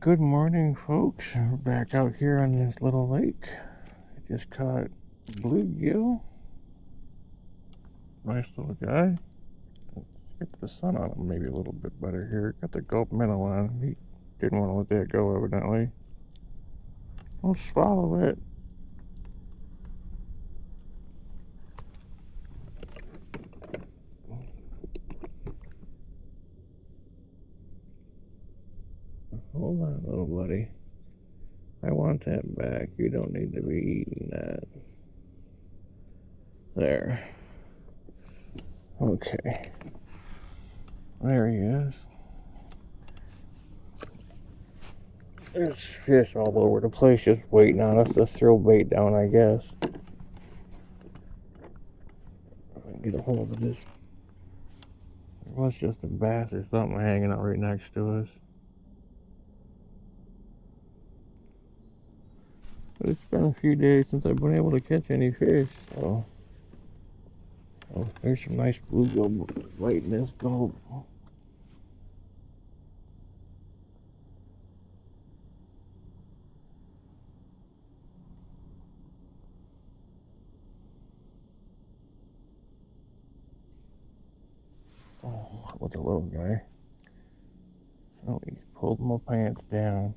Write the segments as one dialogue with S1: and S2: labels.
S1: Good morning, folks. We're back out here on this little lake. I just caught bluegill. Nice little guy. Let's get the sun on him maybe a little bit better here. Got the gulp minnow on. He didn't want to let that go, evidently. Don't swallow it. Hold on, little buddy. I want that back. You don't need to be eating that. There. Okay. There he is. There's fish all over the place just waiting on us to throw bait down, I guess. Get a hold of this. There was just a bass or something hanging out right next to us. But it's been a few days since I've been able to catch any fish, so. Oh, there's some nice bluegill right in this gulp. Oh, with a little guy. Oh, he pulled my pants down.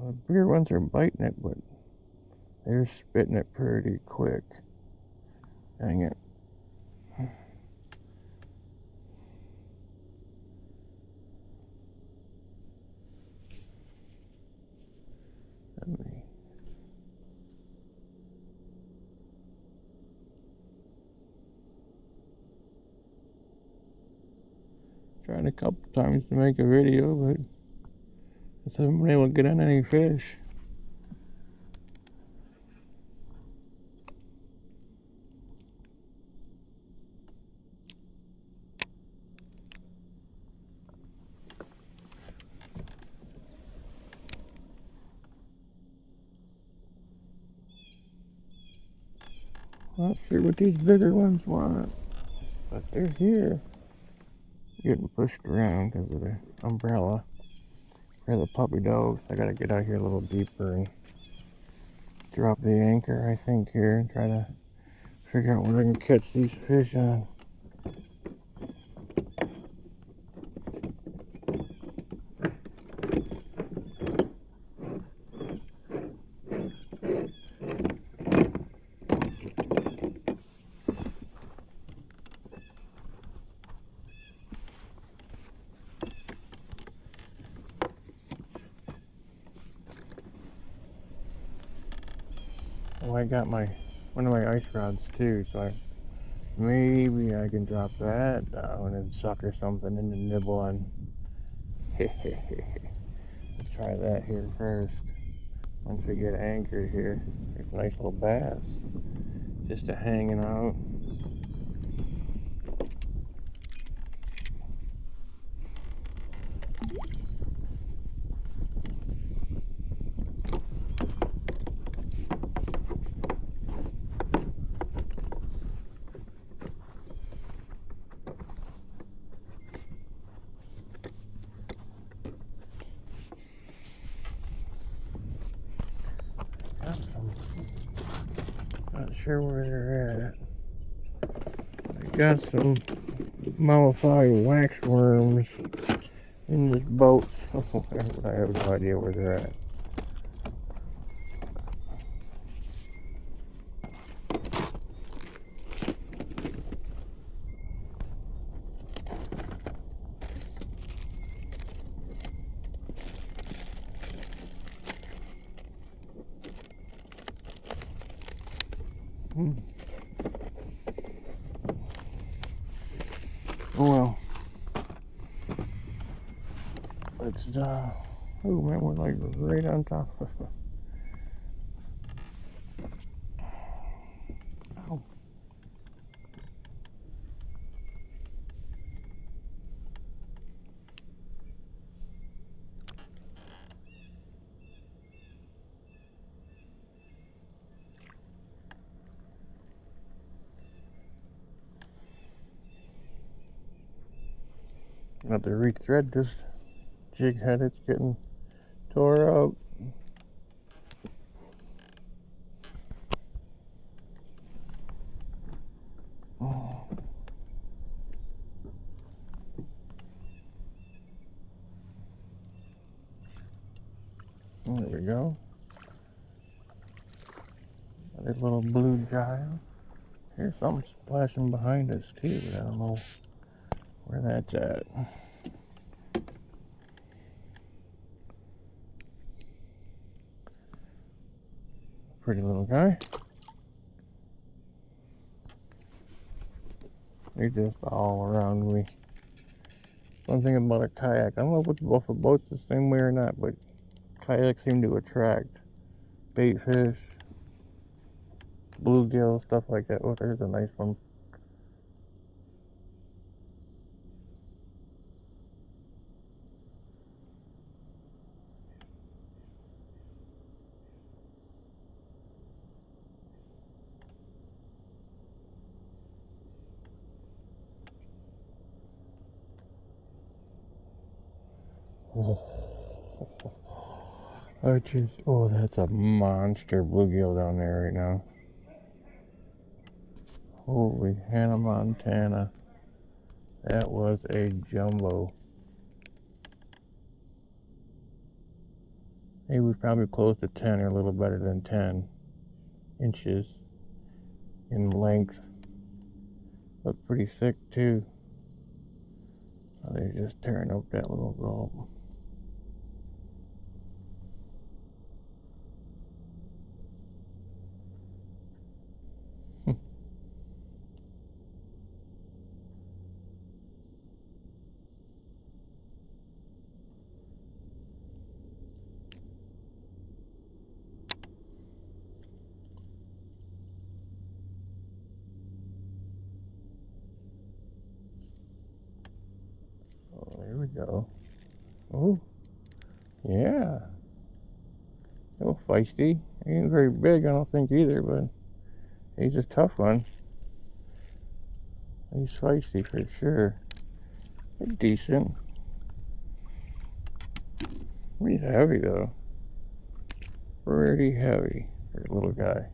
S1: The bigger ones are biting it, but they're spitting it pretty quick. Dang it. Tried a couple times to make a video, but I haven't been able to get on any fish. Not sure what these bigger ones want, but they're here. Getting pushed around because of the umbrella for the puppy dogs. I gotta get out here a little deeper and drop the anchor, I think, here and try to figure out what I can catch these fish on. Oh, I got one of my ice rods too, so maybe I can drop that down and sucker something in the nibble on. Let's try that here first. Once we get anchored here, there's a nice little bass just hanging out. Not sure where they're at. I got some mollified wax worms in this boat. I have no idea where they're at. Oh well. Let's oh man, we're like right on top of it. Ow. I have to rethread this jig head. It's getting tore up. There we go. A little blue gyre. Here's something splashing behind us too, but I don't know where that's at. Pretty little guy. They're just all around me. One thing about a kayak, I don't know if a boat's the same way or not, but kayaks seem to attract bait fish, bluegill, stuff like that. Oh, there's a nice one. Oh, that's a monster bluegill down there right now. Holy Hannah Montana. That was a jumbo. He was probably close to 10 or a little better than 10 inches in length. Looked pretty thick too. Oh, they're just tearing up that little gulp. Oh, there we go. Oh, yeah. A little feisty. He ain't very big, I don't think either, but he's a tough one. He's feisty for sure. He's decent. He's heavy though. Pretty heavy for a little guy.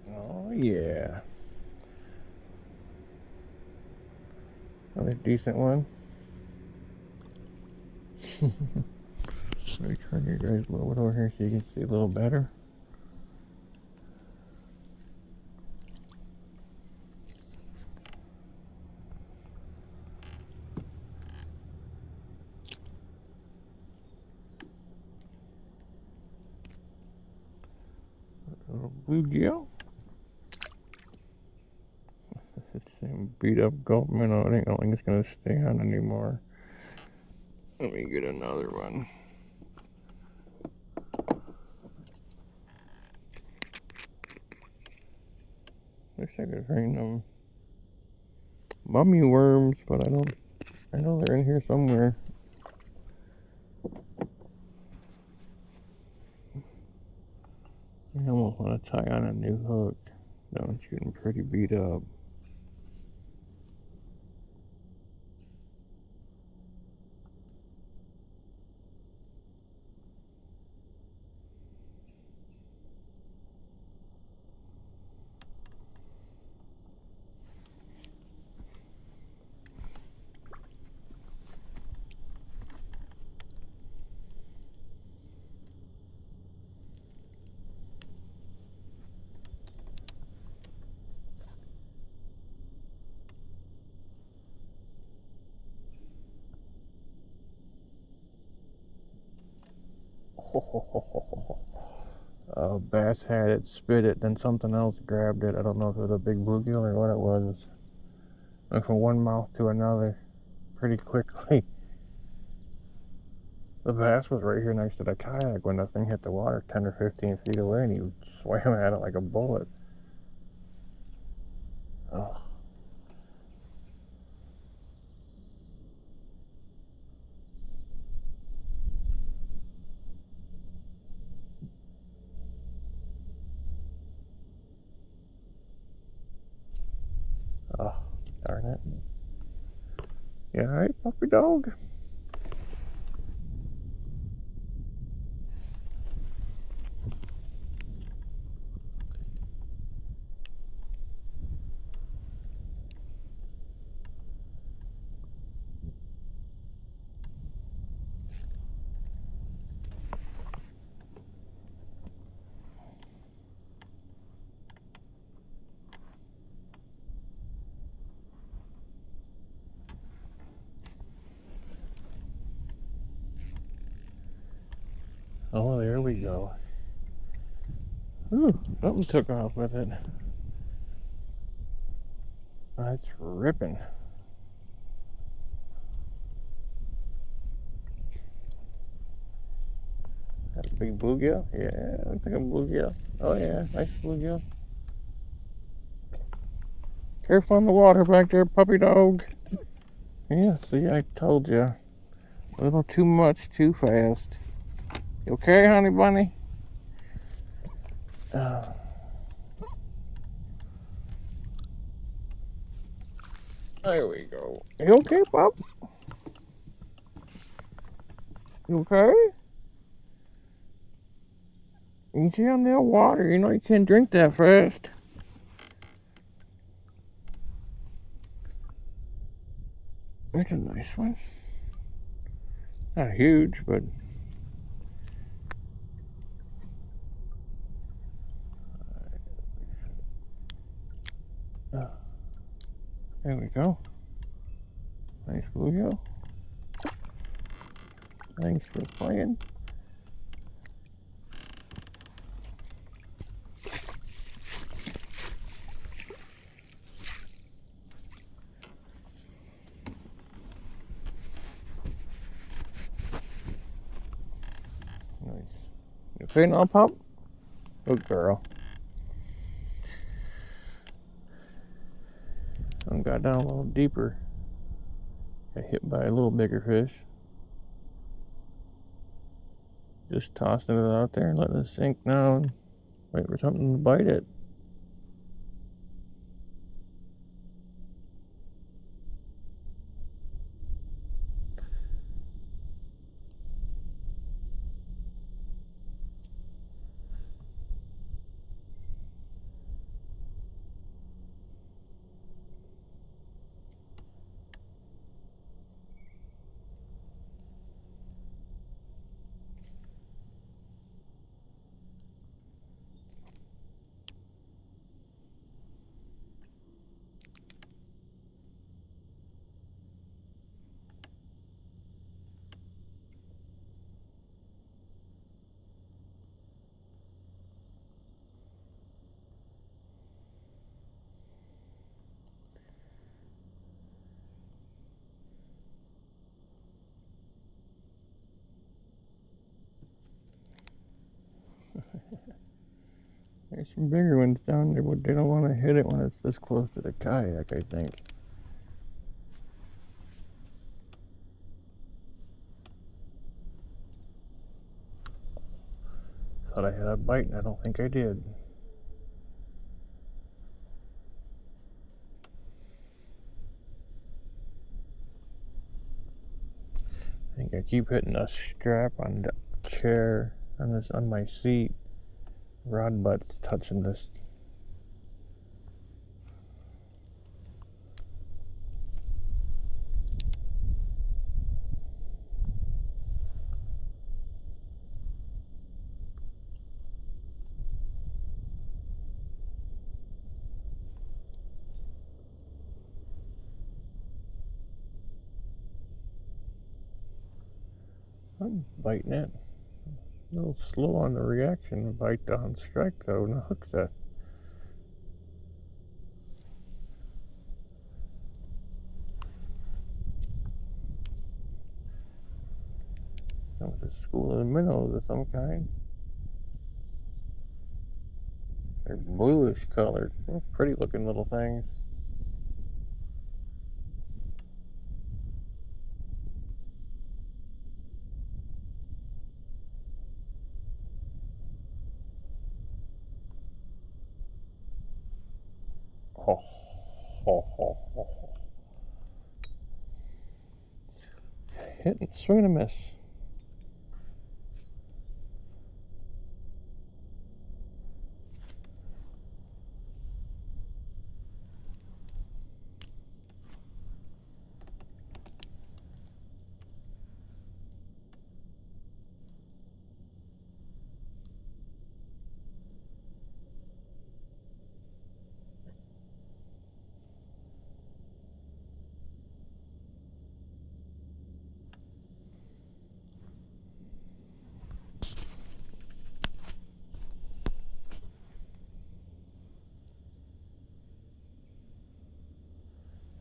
S1: Oh yeah. Another decent one. Let me turn your guys a little bit over here so you can see a little better. A little bluegill. Same beat up gulp minnow. I don't think it's gonna stay on anymore. Let me get another one. Wish I could find them mummy worms, but I know they're in here somewhere. I almost want to tie on a new hook. That one's getting pretty beat up. Bass had it, spit it, then something else grabbed it. I don't know if it was a big bluegill or what it was. Went from one mouth to another pretty quickly. The bass was right here next to the kayak when the thing hit the water 10 or 15 feet away, and he swam at it like a bullet. Oh. Oh, darn it. You alright, puppy dog? Oh, there we go. Ooh, something took off with it. That's ripping. That a big bluegill? Yeah, looks like a bluegill. Oh yeah, nice bluegill. Careful on the water back there, puppy dog. Yeah, see, I told you. A little too much, too fast. You okay, honey bunny? There we go. You okay, pup? You okay? You see on that water, you know you can't drink that fast. That's a nice one. Not huge, but there we go. Nice bluegill. Thanks for playing. Nice. You okay now, pup? Good girl. I got down a little deeper. Got hit by a little bigger fish. Just tossing it out there and letting it sink down. Wait for something to bite it. There's some bigger ones down there, but they don't want to hit it when it's this close to the kayak, I think. Thought I had a bite, and I don't think I did. I think I keep hitting a strap on the chair on my seat. Rod butt's touching this. I'm biting it. A little slow on the reaction. Bite on strike though, and hook that. Some of the school of minnows of some kind. They're bluish colored. They're pretty looking little things. Ho, ho, ho, ho. Hitting, swing and a miss.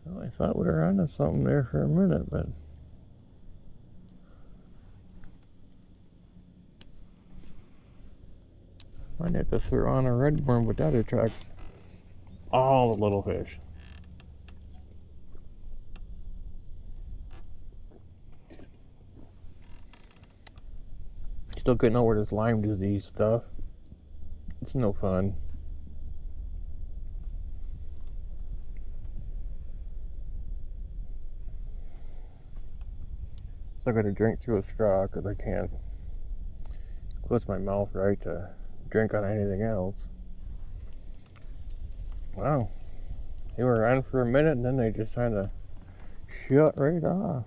S1: Well, I thought we were onto something there for a minute, but might have to throw on a red worm, but that attracts all the little fish. Still getting over this Lyme disease stuff. It's no fun. So I gotta drink through a straw because I can't close my mouth right to drink on anything else. Wow. They were on for a minute and then they just kind of shut right off.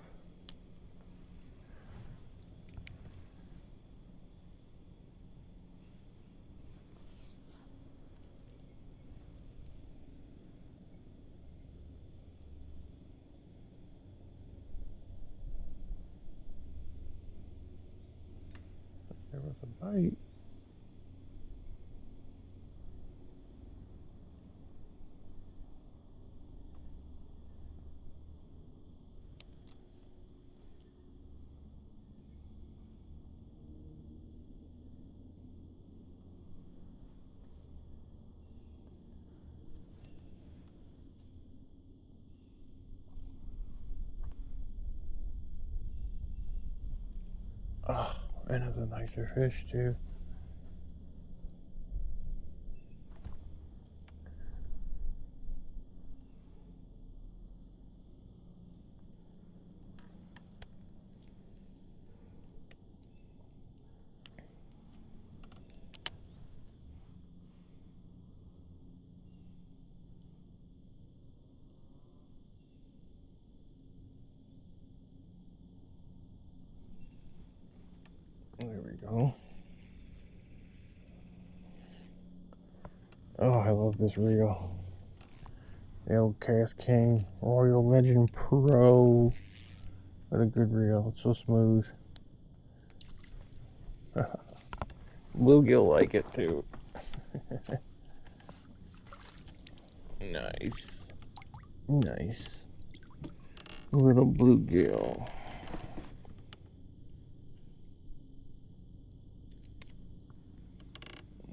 S1: There was a bite. Oh, and it's a nicer fish too. There we go. Oh, I love this reel. The old Cast King Royal Legend Pro. What a good reel. It's so smooth. Bluegill like it too. Nice. Nice. Little bluegill.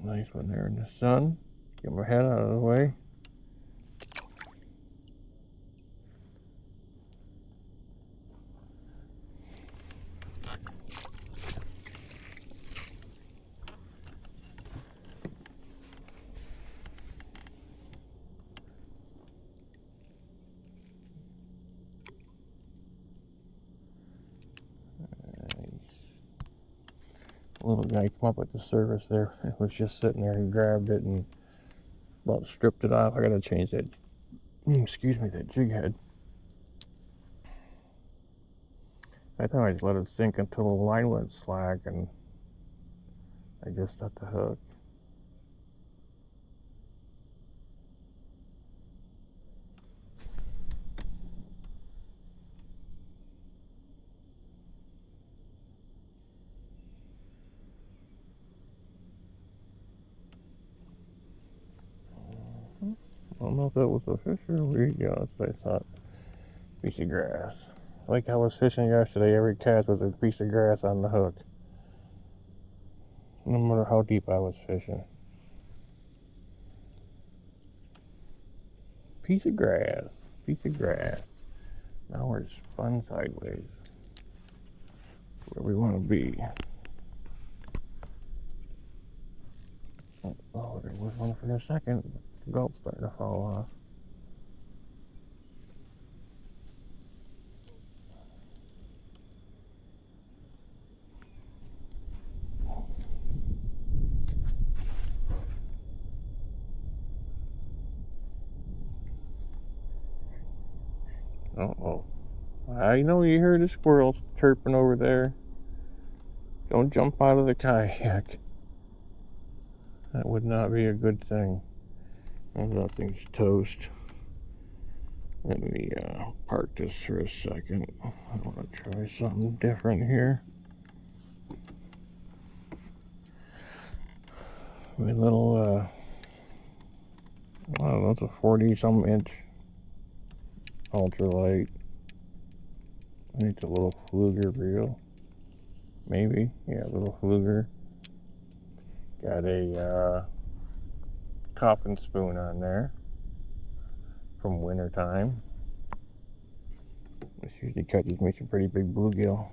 S1: Nice one there in the sun. Get my head out of the way. Little guy come up at the surface there. It was just sitting there and grabbed it and about stripped it off. I gotta change that, excuse me, that jig head. I thought I just let it sink until the line went slack and I just set the hook. I don't know if that was a fish or a weed. Yeah, that's what I thought. Piece of grass. Like I was fishing yesterday, every cast was a piece of grass on the hook. No matter how deep I was fishing. Piece of grass. Piece of grass. Now we're spun sideways. Where we want to be. Oh, there was one for a second. The gulp's starting to fall off. Uh-oh. I know you heard the squirrels chirping over there. Don't jump out of the kayak. That would not be a good thing. That thing's toast. Let me park this for a second. I want to try something different here. My little, I don't know, it's a 40-some inch ultralight. I think it's a little fluger reel. Maybe. Yeah, a little fluger. Got a coffin spoon on there from winter time. This usually catches me some pretty big bluegill.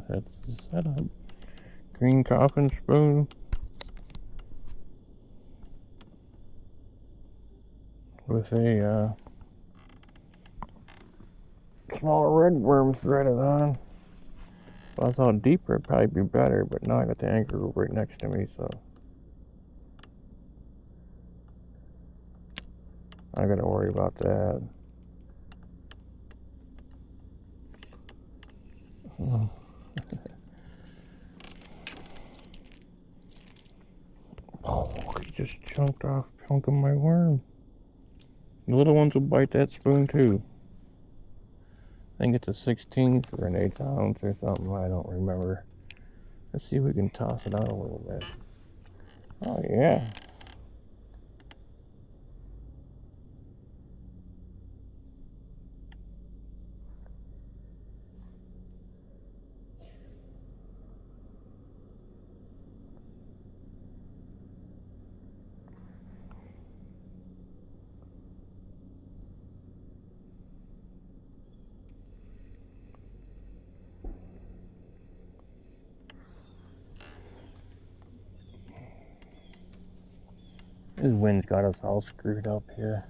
S1: That's the setup. Green coffin spoon with a small red worm threaded on. If I was out deeper, it'd probably be better, but now I got the anchor rope right next to me, so I gotta worry about that. Oh, he just chunked off a chunk of my worm. The little ones will bite that spoon too. I think it's a 16th or an 1/8 ounce or something, I don't remember. Let's see if we can toss it out a little bit. Oh yeah. This wind's got us all screwed up here.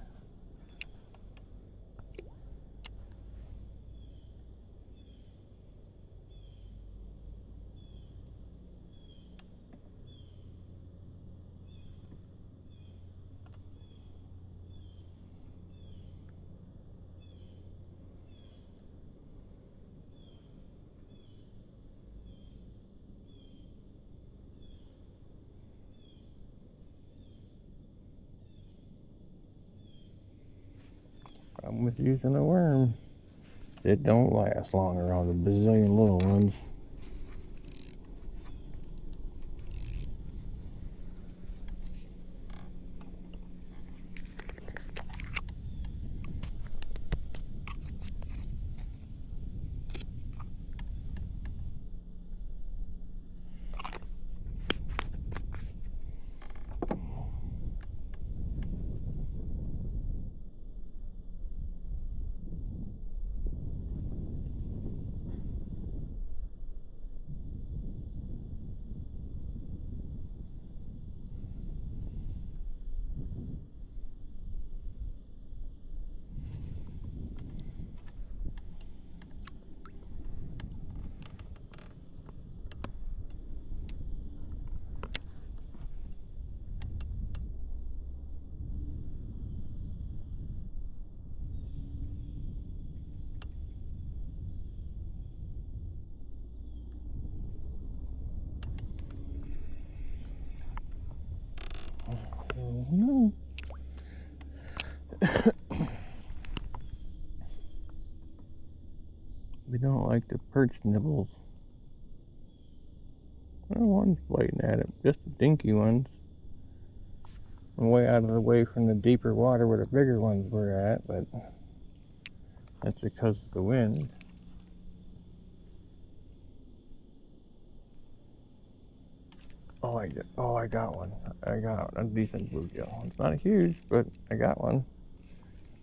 S1: Problem with using a worm. It don't last long around a bazillion little ones. don't like the perch nibbles. Well, one's biting at it, just the dinky ones. I'm way out of the way from the deeper water where the bigger ones were at, but that's because of the wind. Oh, I got one. I got a decent bluegill. It's not huge, but I got one.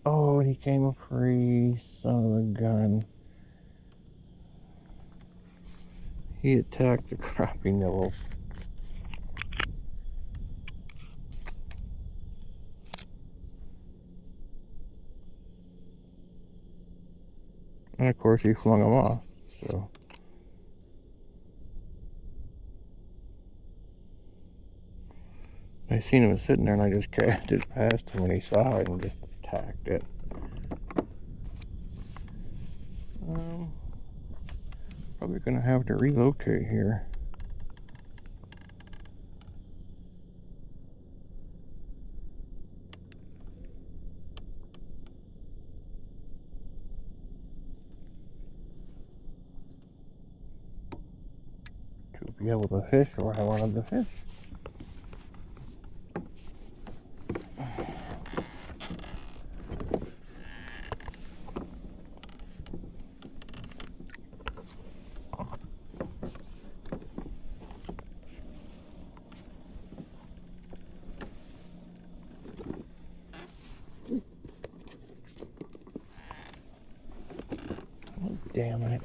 S1: Oh, he came free, son of a gun. He attacked the crappie nibbles. And of course he flung them off, so. I seen him sitting there and I just cast it past him and he saw it and just attacked it. Probably gonna have to relocate here. To be able to fish where I wanted to fish. Oh, damn it.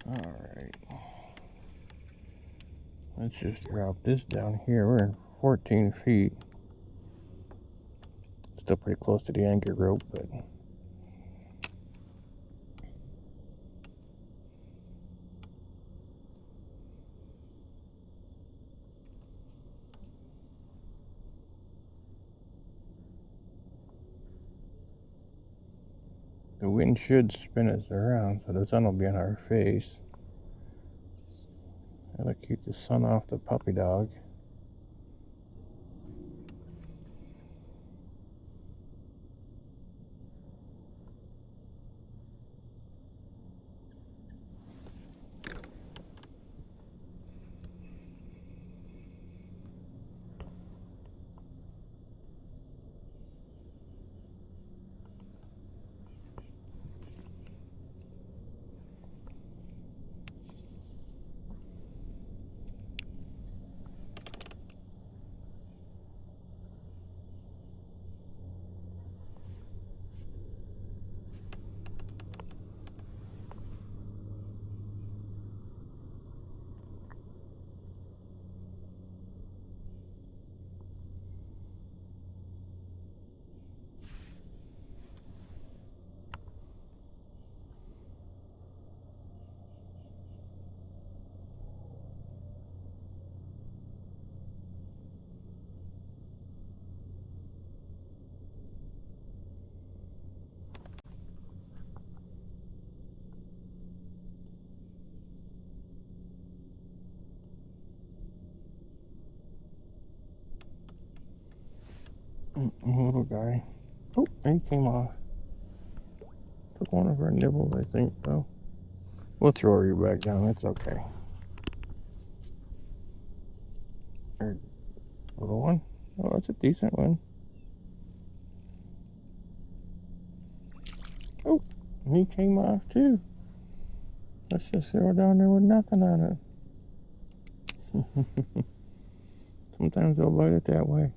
S1: Alright. Let's just drop this down here. We're in 14 feet. Still pretty close to the anchor rope, but the wind should spin us around, so the sun will be on our face. Gotta keep the sun off the puppy dog. Little guy. Oh, he came off. Took one of our nibbles, I think, though. We'll throw you back down, it's okay. There's a little one. Oh, that's a decent one. Oh, he came off too. Let's just throw it down there with nothing on it. Sometimes they'll bite it that way.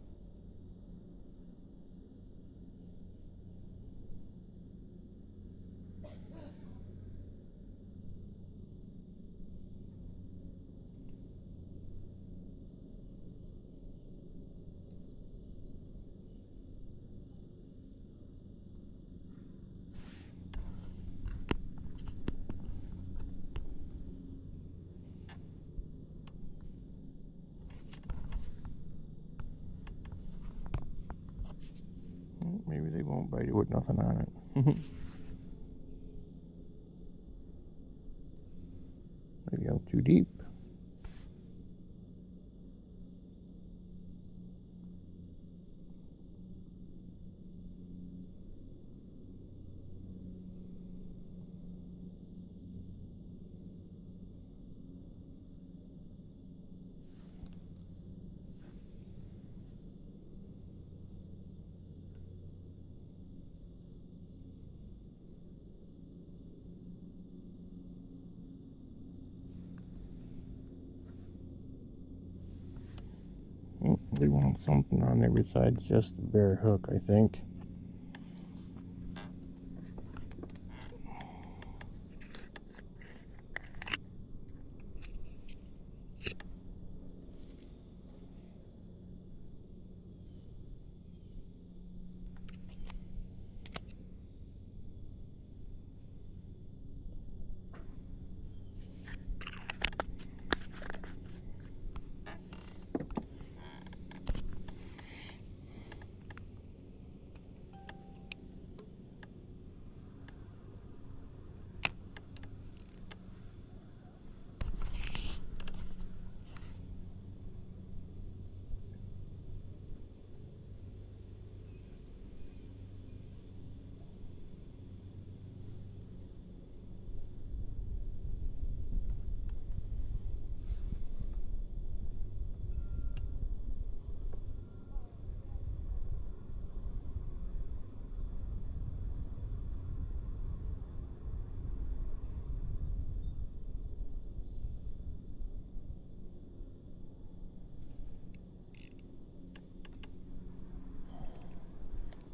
S1: Maybe they won't bite it with nothing on it. Maybe I'm too deep. They want something on there besides just the bare hook, I think.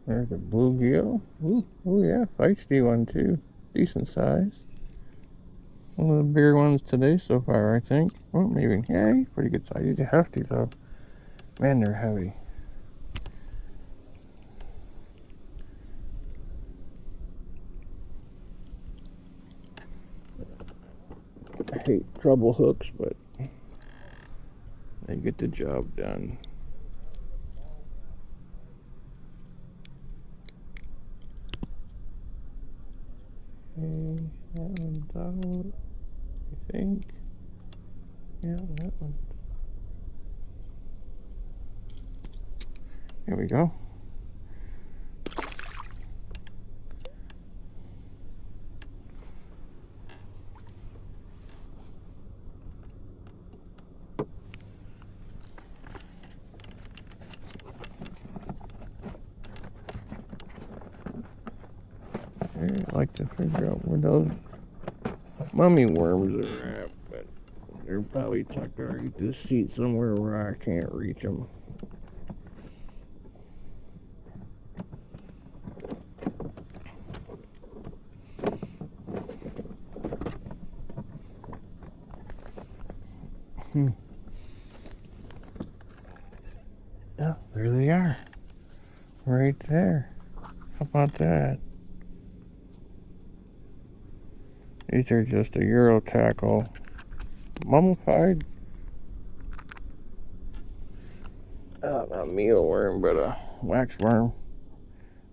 S1: There's a bluegill. Ooh, oh yeah, feisty one too. Decent size. One of the bigger ones today so far, I think. Well, maybe. Yeah, he's pretty good size. He's a hefty though. Man, they're heavy. I hate treble hooks, but they get the job done. Okay, that one's out, I think. Yeah, that one. There we go. I'd like to figure out where those mummy worms are at, but they're probably tucked underneath this seat somewhere where I can't reach them. Oh, there they are. Right there. How about that? These are just a Euro tackle. Mummified. Not a mealworm, but a waxworm.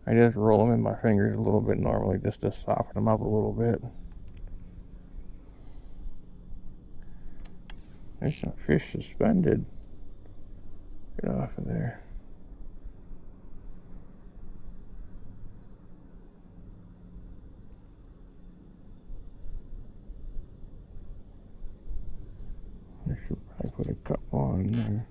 S1: I just roll them in my fingers a little bit normally just to soften them up a little bit. There's some fish suspended. Get off of there. I should probably put a couple on there.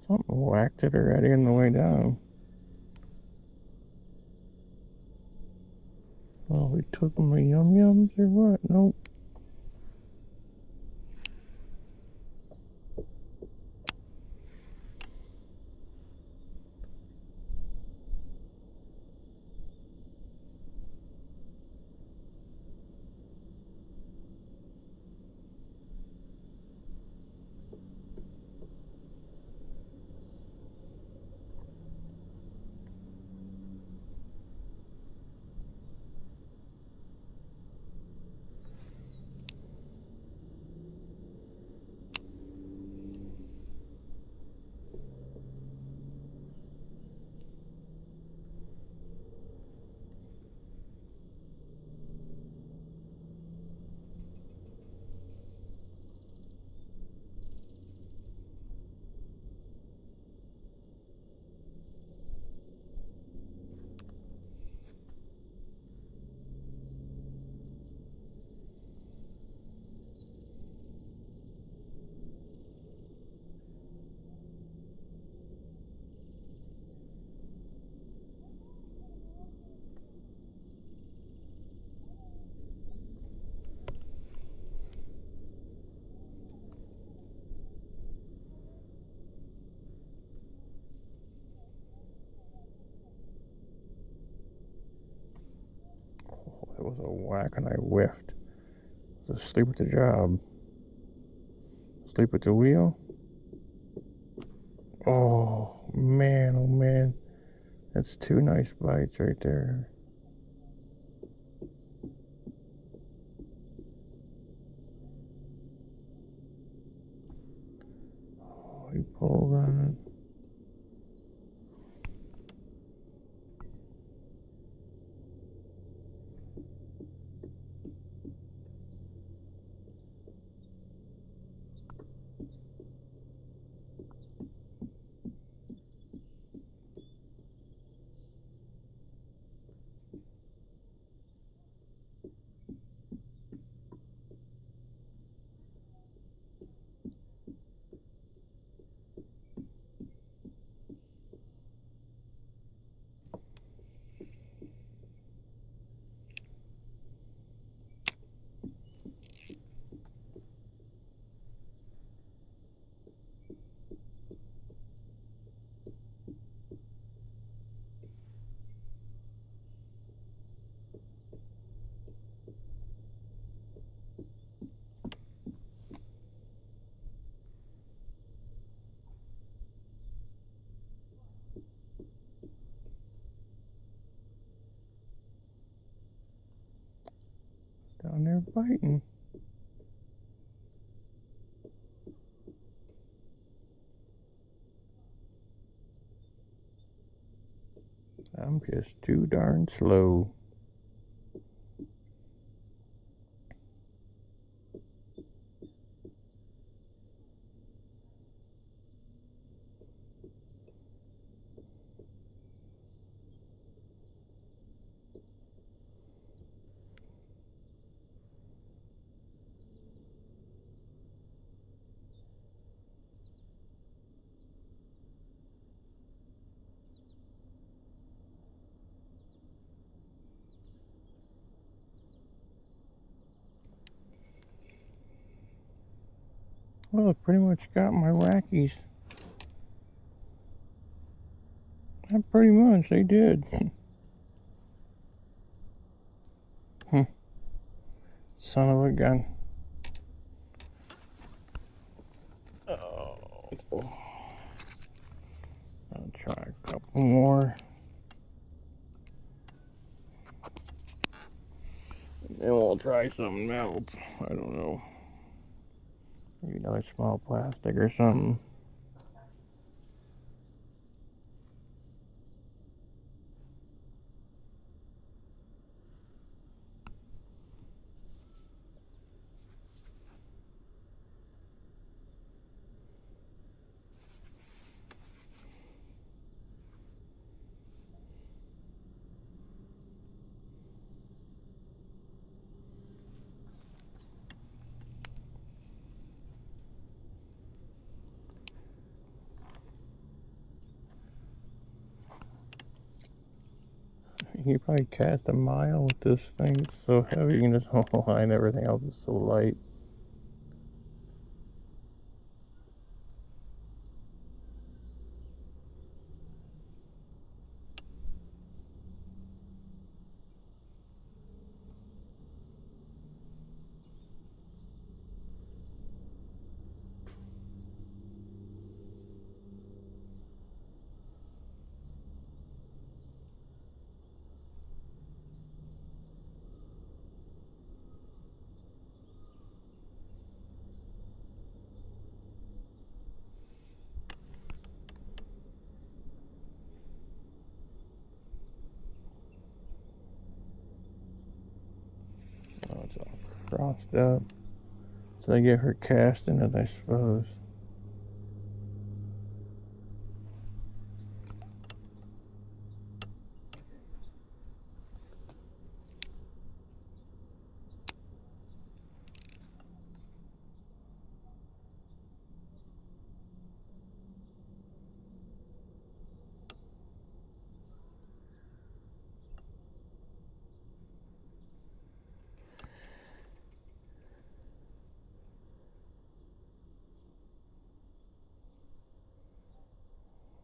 S1: Something whacked it already on the way down. Well, we took them the yum-yums or what? Nope. was a whack and I whiffed. Asleep at the job. Sleep at the wheel. Oh man. That's 2 nice bites right there. Oh, he pulled on it. Down there biting. I'm just too darn slow. Well, it pretty much got my wackies. Pretty much, they did. Son of a gun. Oh. I'll try a couple more. Then we'll try something else. I don't know. Maybe another small plastic or something. You probably cast a mile with this thing. It's so heavy and this whole line, everything else is so light. Oh, it's all crossed up. So I get her casting it, I suppose.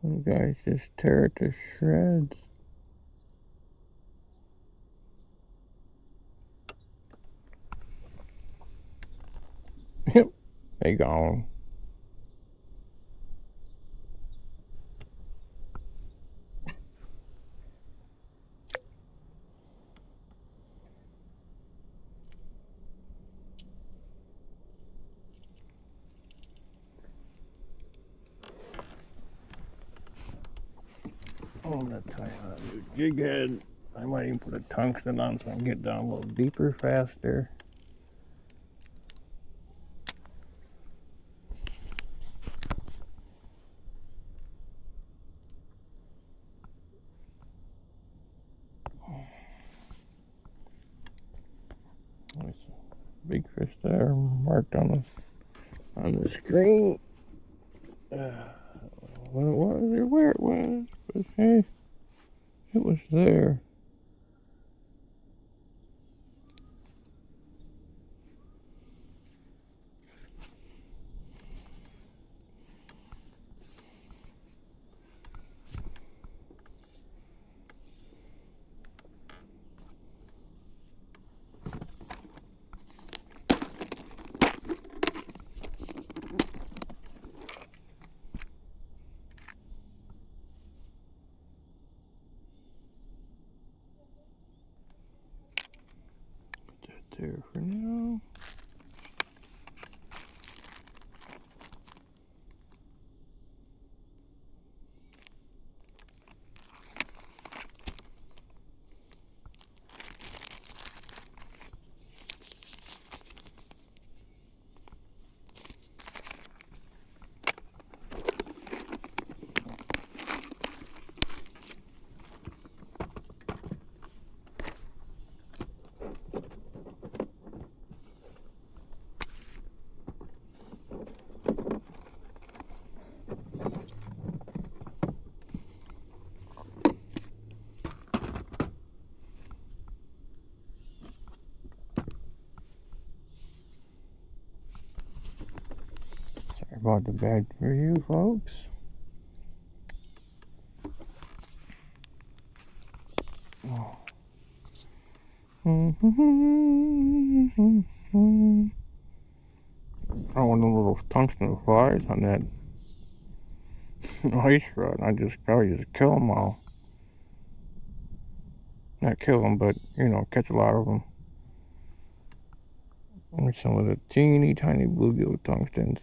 S1: You guys just tear it to shreds. They gone. I'm gonna tie on a new jig head. I might even put a tungsten on so I can get down a little deeper faster. There's a big fish there marked on the screen. What it was or where it was, but hey, it was there. Put that there for now. Sorry about the bad for you folks. Oh. I want a little tungsten flies on that ice rod. I just probably just kill them all. Not kill them, but you know, catch a lot of them. And some of the teeny tiny bluegill tungstens.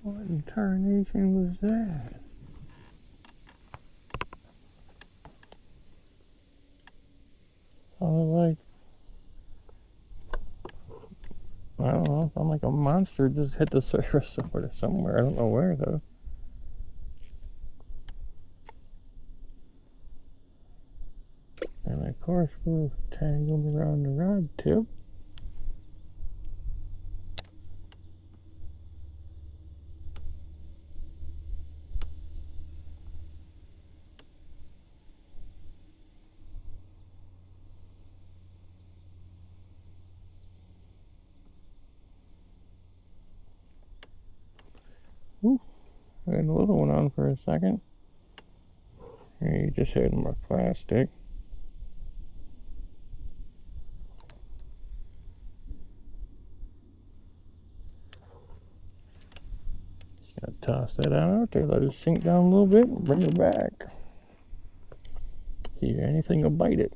S1: What in tarnation was that? Sounded like, I don't know, sounded like a monster just hit the surface somewhere. I don't know where though. And of course we're tangled around the rod tip. Ooh, I had a little one on for a second. Here you just hit more plastic. Just gonna toss that out there, let it sink down a little bit, and bring it back. See if anything will bite it.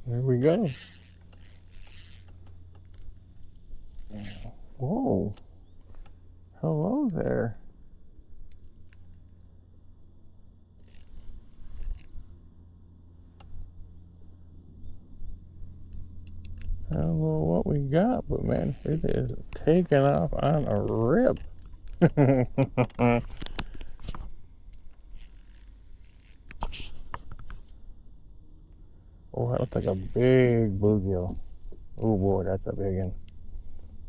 S1: There we go. Whoa. Hello there. I don't know what we got, but man, it is taking off on a rip. Oh, that looks like a big bluegill. Oh boy, that's a big one.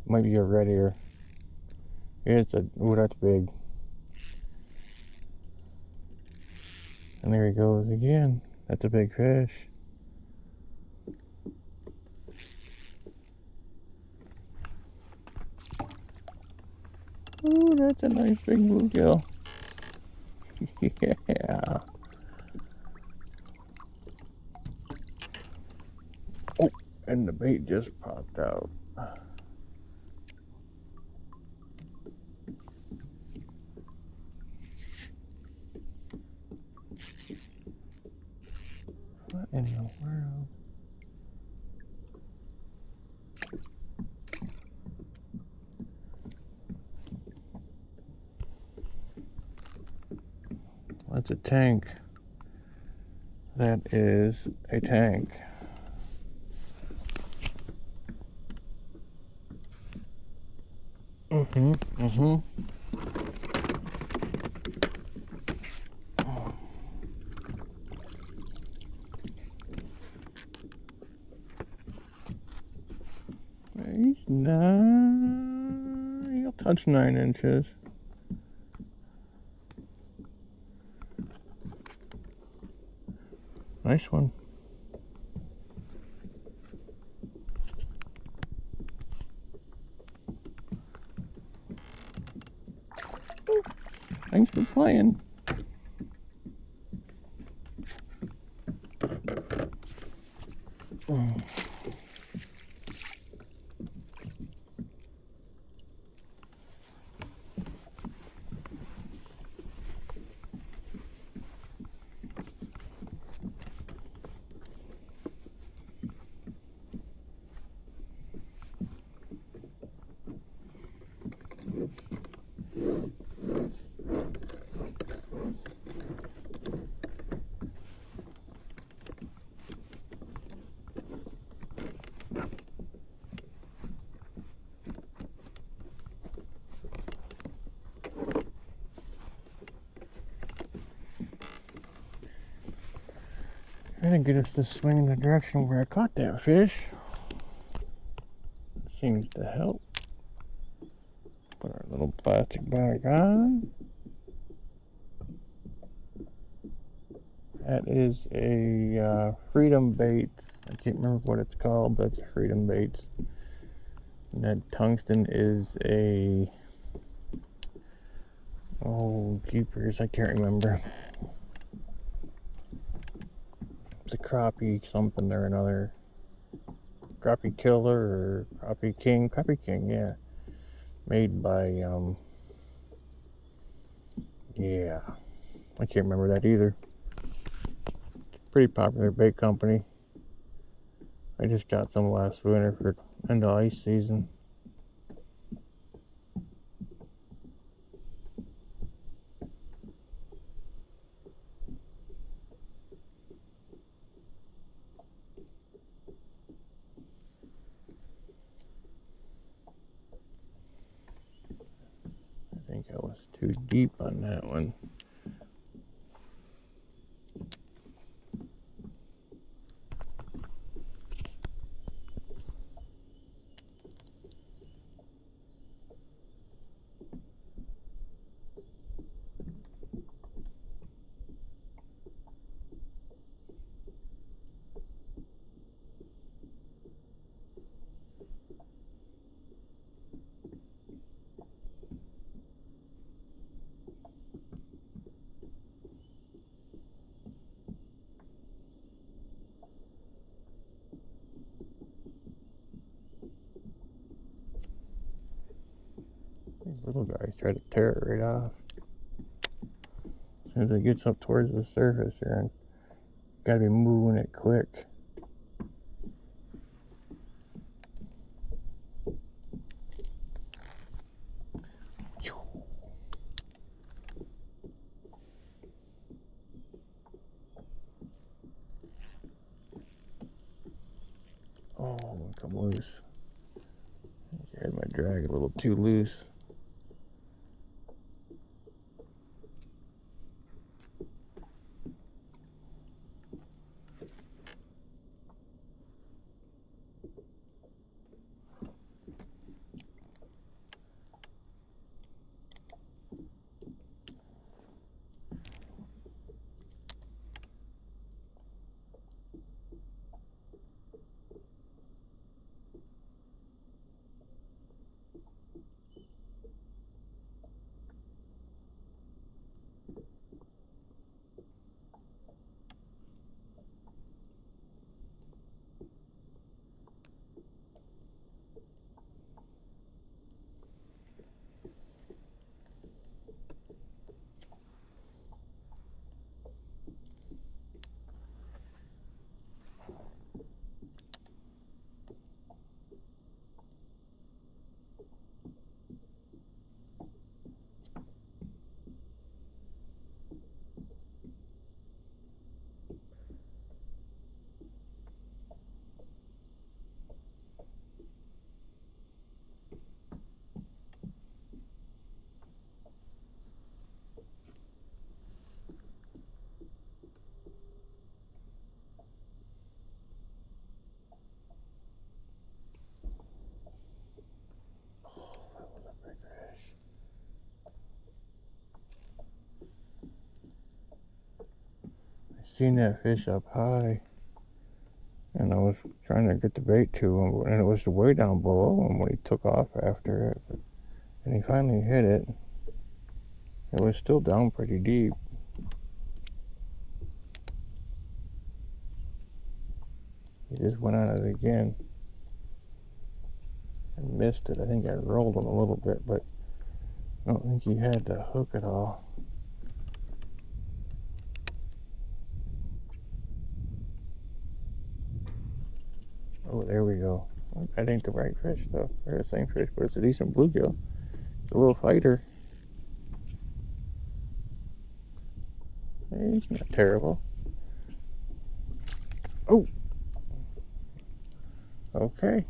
S1: Might be a red ear. It's a, oh, that's big. And there he goes again. That's a big fish. Oh, that's a nice big bluegill. Yeah. Oh, and the bait just popped out. What in the world? That's a tank. That is a tank. He's not. He'll touch 9 inches. Nice one. Thanks for playing. I didn't get us to swing in the direction where I caught that fish. Seems to help. Put our little plastic bag on. That is a Freedom Baits. I can't remember what it's called, but it's a Freedom Baits. And that tungsten is a, oh jeepers, I can't remember. It's a crappie something or another. Crappie Killer or Crappie King, yeah. Made by, yeah, I can't remember that either. It's a pretty popular bait company. I just got some last winter for end of ice season. I think I was too deep on that one. These little guys try to tear it right off. As soon as it gets up towards the surface here, and gotta be moving it quick. Oh, come loose. I had my drag a little too loose. I seen that fish up high, and I was trying to get the bait to him, and it was way down below him when he took off after it. And he finally hit it. It was still down pretty deep. He just went on it again and missed it. I think I rolled him a little bit, but I don't think he had the hook at all. Oh, there we go. That ain't the right fish, though. They're the same fish, but it's a decent bluegill. It's a little fighter. Hey, he's not terrible. Oh! Okay.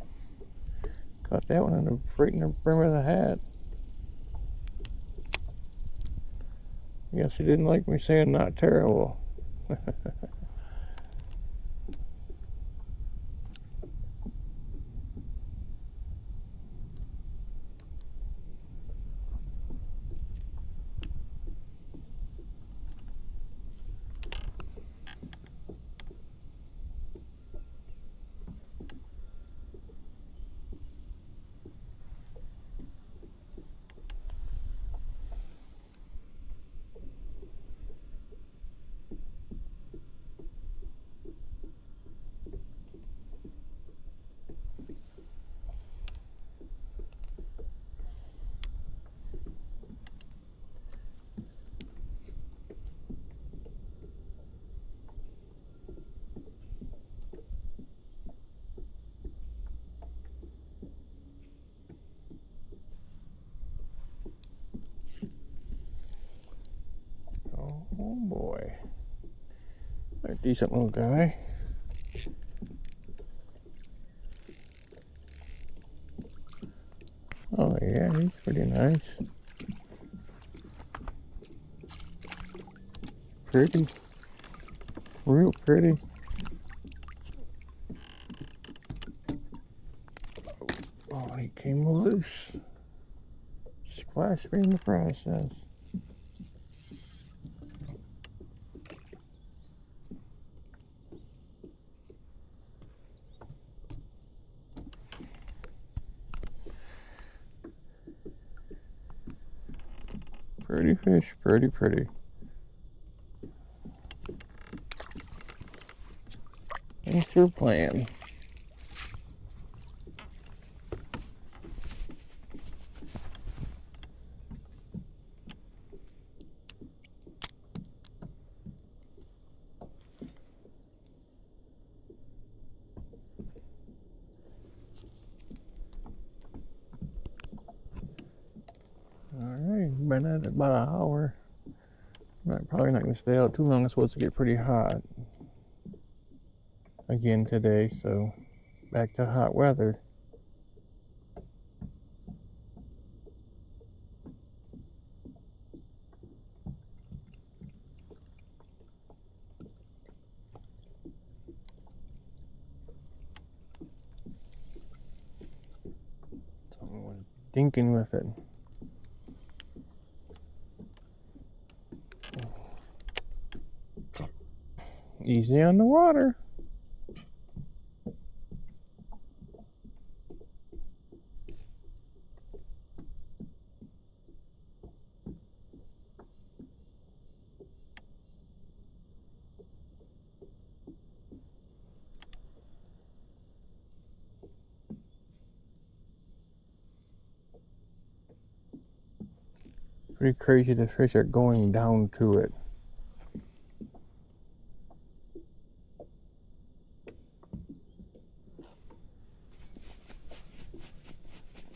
S1: Caught that one right in the brim of the hat. Guess he didn't like me saying not terrible. Decent little guy. Oh yeah, he's pretty nice. Pretty. Real pretty. Oh, he came loose. Splash me in the process. Pretty fish, pretty, pretty. Thanks for playing. Alright, been at it about an hour. Probably not going to stay out too long. It's supposed to get pretty hot again today, so back to hot weather. Someone was dinking with it. Easy on the water. Pretty crazy the fish are going down to it.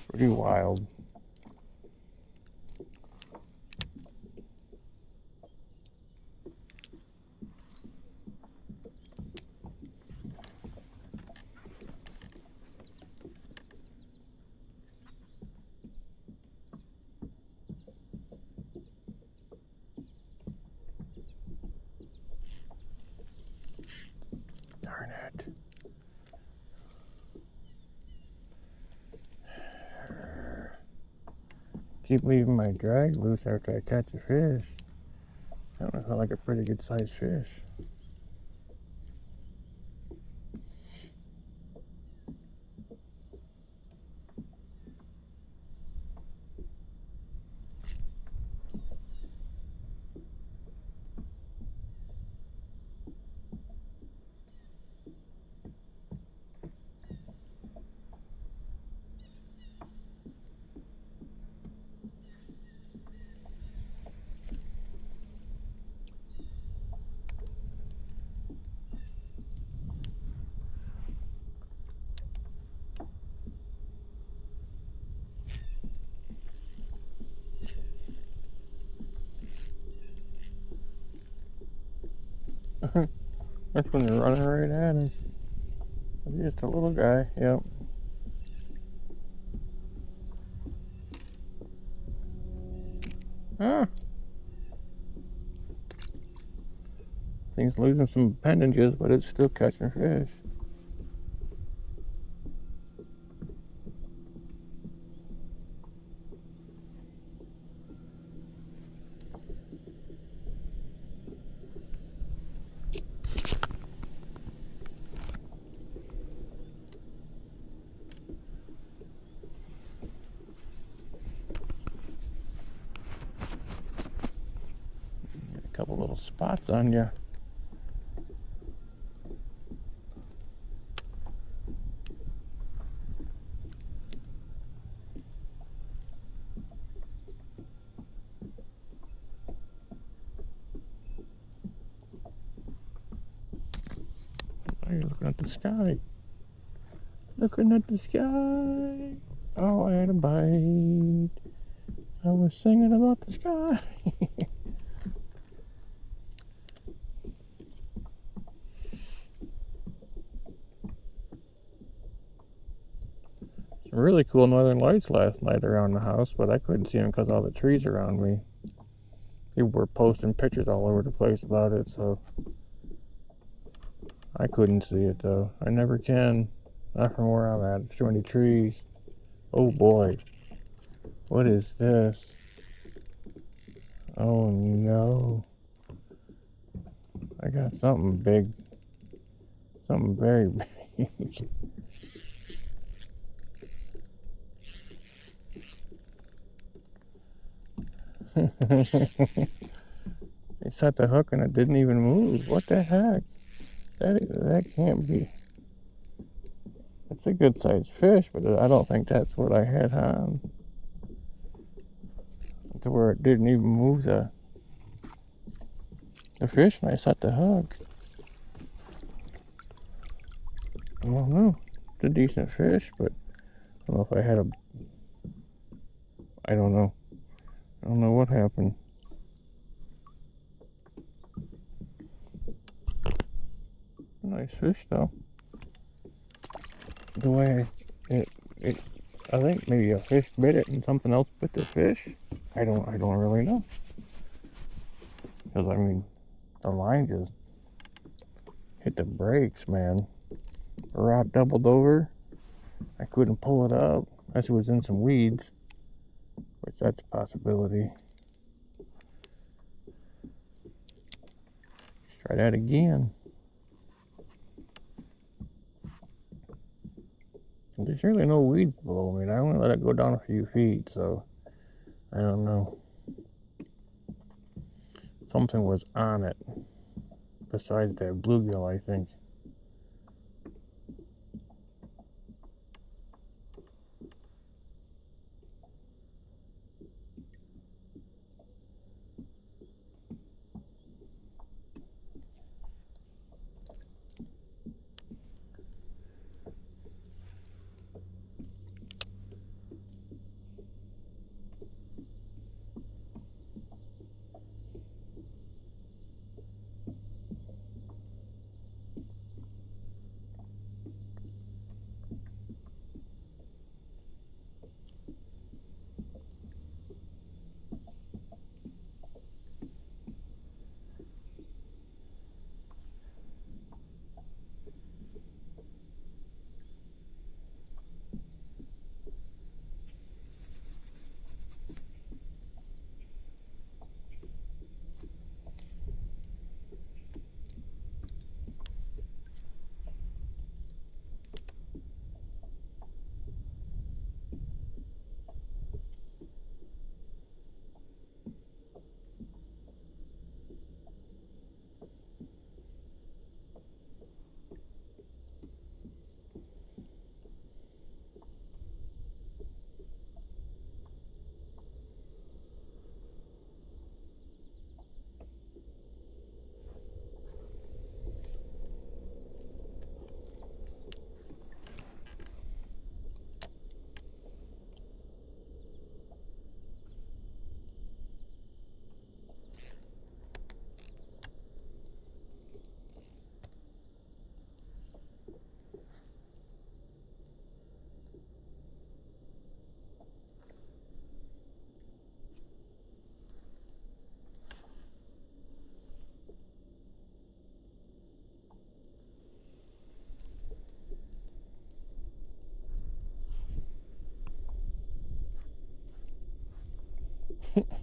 S1: Pretty wild. Darn it. Keep leaving my drag loose after I catch a fish. That one felt like a pretty good sized fish. That's when they're running right at us. It's just a little guy, yep. Ah! Thing's losing some appendages, but it's still catching fish. Couple little spots on you. Oh, you're looking at the sky. Looking at the sky. Oh, I had a bite. I was singing about the sky. really cool northern lights last night around the house, but I couldn't see them because all the trees around me. People were posting pictures all over the place about it, so I couldn't see it though. I never can. Not from where I'm at. There's too many trees. Oh boy. What is this? Oh no. I got something big. Something very big. They set the hook and it didn't even move. What the heck? That can't be. It's a good sized fish, but I don't think that's what I had on. To where it didn't even move the fish when I set the hook. I don't know. It's a decent fish, but I don't know if I had a. I don't know. I don't know what happened. Nice fish though. The way I think maybe a fish bit it and something else bit the fish. I don't really know. Because I mean, the line just hit the brakes, man. The rod doubled over. I couldn't pull it up unless it was in some weeds, which that's a possibility. Let's try that again. There's really no weeds below me, and I only let it go down a few feet, so I don't know. Something was on it besides that bluegill, I think.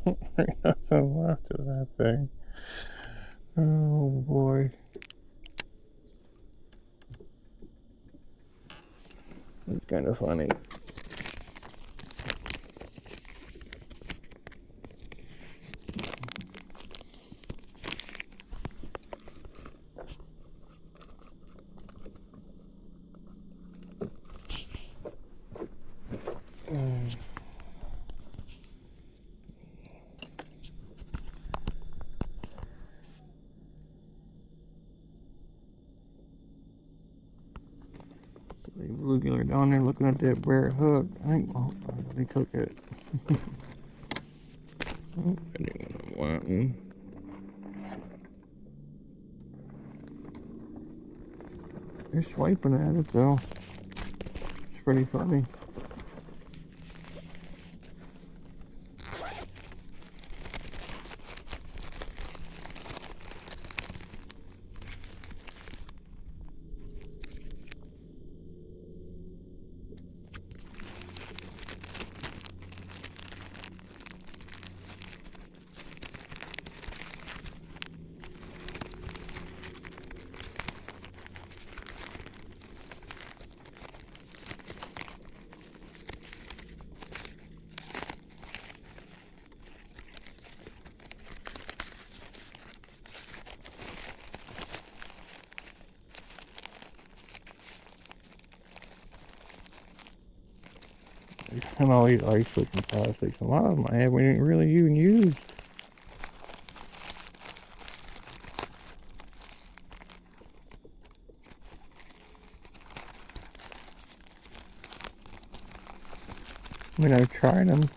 S1: I got some left of that thing. Oh boy. It's kind of funny. The bluegill down there looking at that bare hook. I think they took it. Oh, I didn't want one. They're swiping at it though. It's pretty funny. and all these ice looking plastics. A lot of them I haven't really even used. I mean, I've tried them.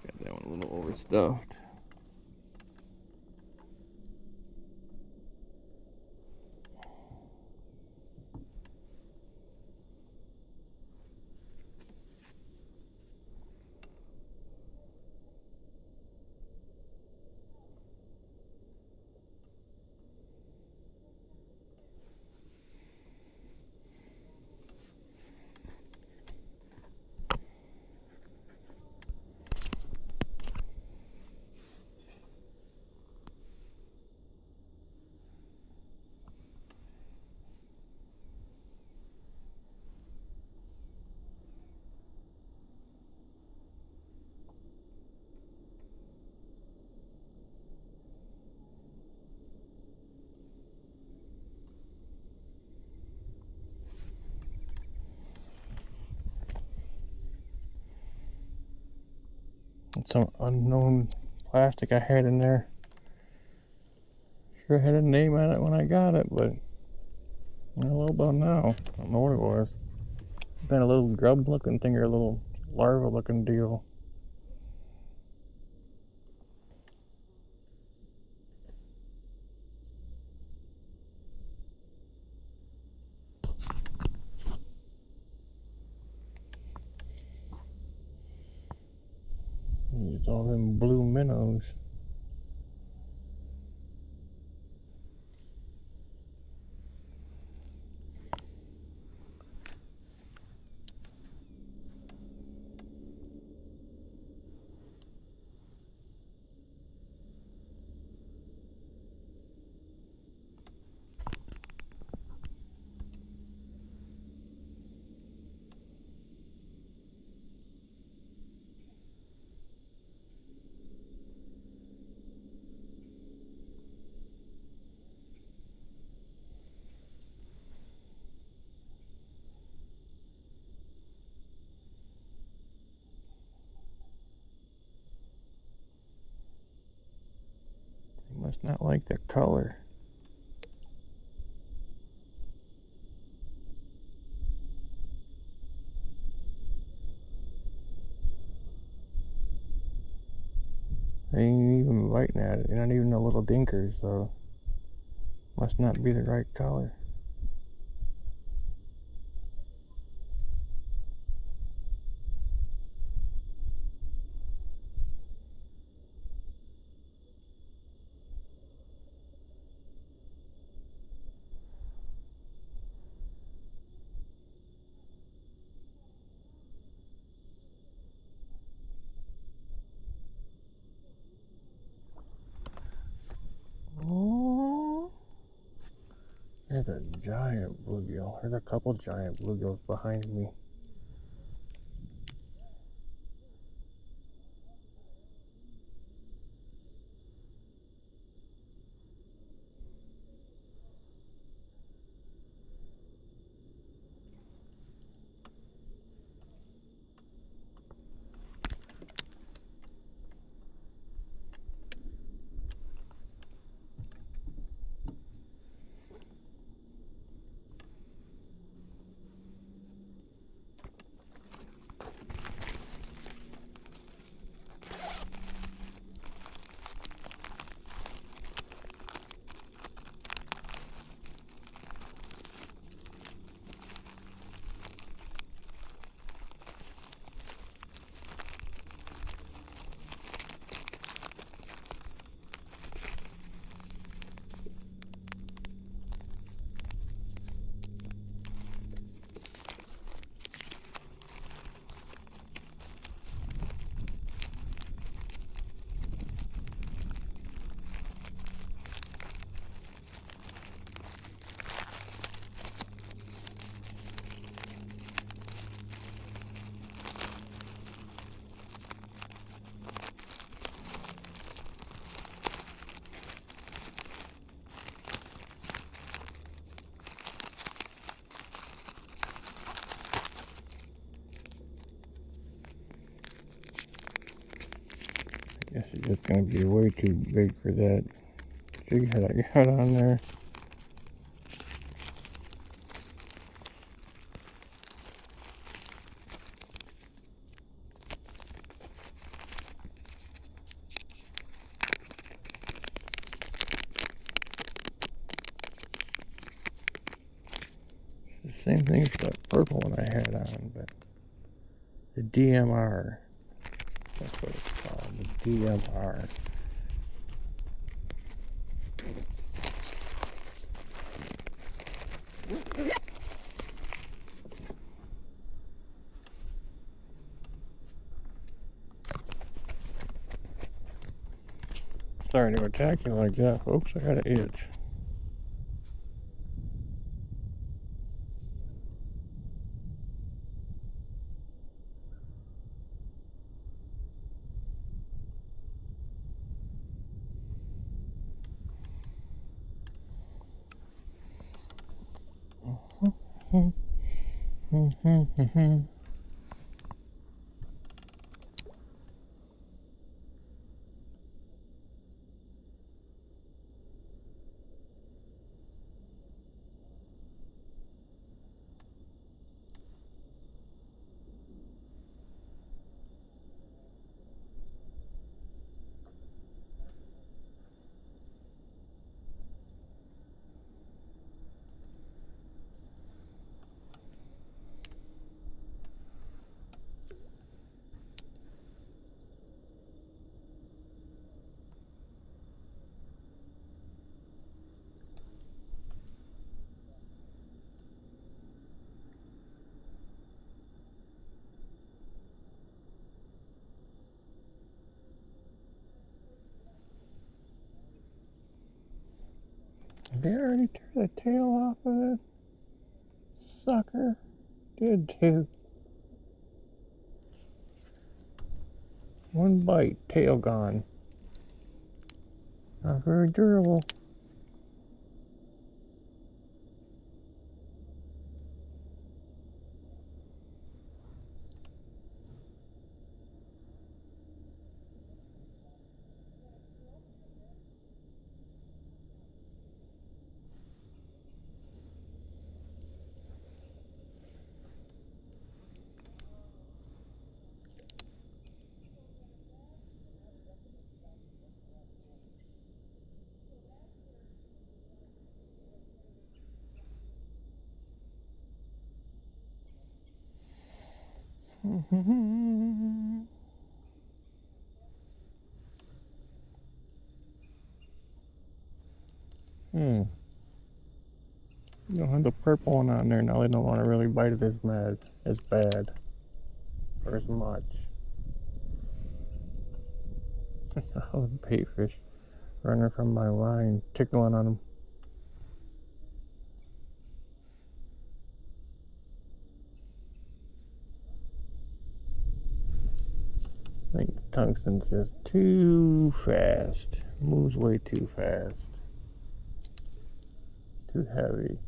S1: Got that one a little overstuffed. And some unknown plastic I had in there. Sure had a name on it when I got it, but I don't know about now. I don't know what it was. Been a little grub looking thing or a little larva looking deal. It's all them blue minnows. They must not like the color. They ain't even biting at it. They're not even a little dinkers, so must not be the right color. Oh, there's a giant bluegill. There's a couple giant bluegills behind me. Guess it's just gonna be way too big for that jig head I got on there. The same thing for that purple one I had on, but the DMR. That's what it's called, the DMR. Sorry to attack you like that, folks. I got an itch. Did I already tear the tail off of it? Sucker. Did too. One bite, tail gone. Not very durable. You don't have the purple one on there now. They don't want to really bite it as bad, or as much. Oh, the baitfish running from my line, tickling on them. I think the tungsten's just too fast. Moves way too fast. Too heavy.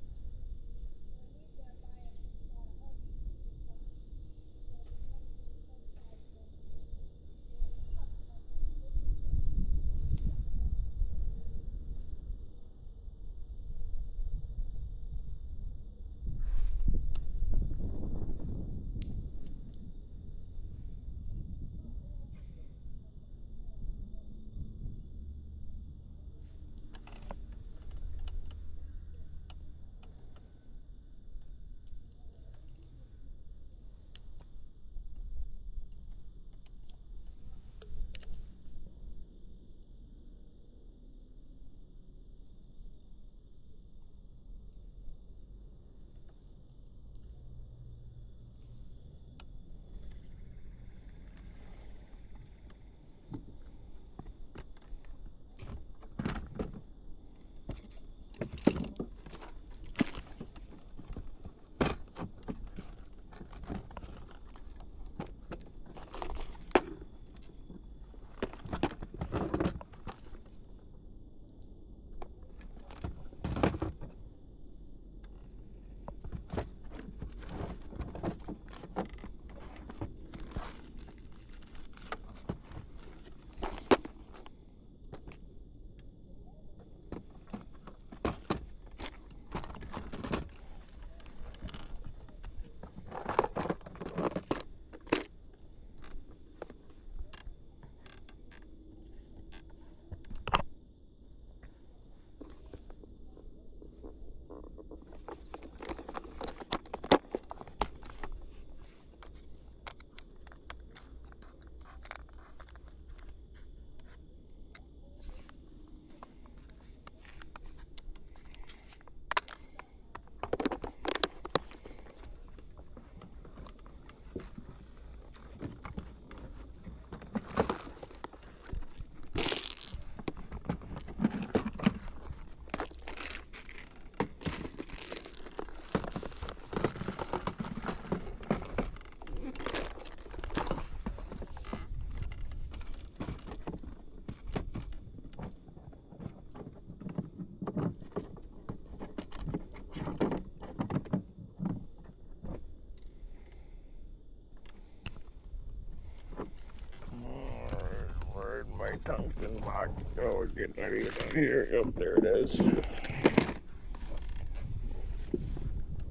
S1: tungsten box. Oh, we're getting ready to get out here. Yep, there it is.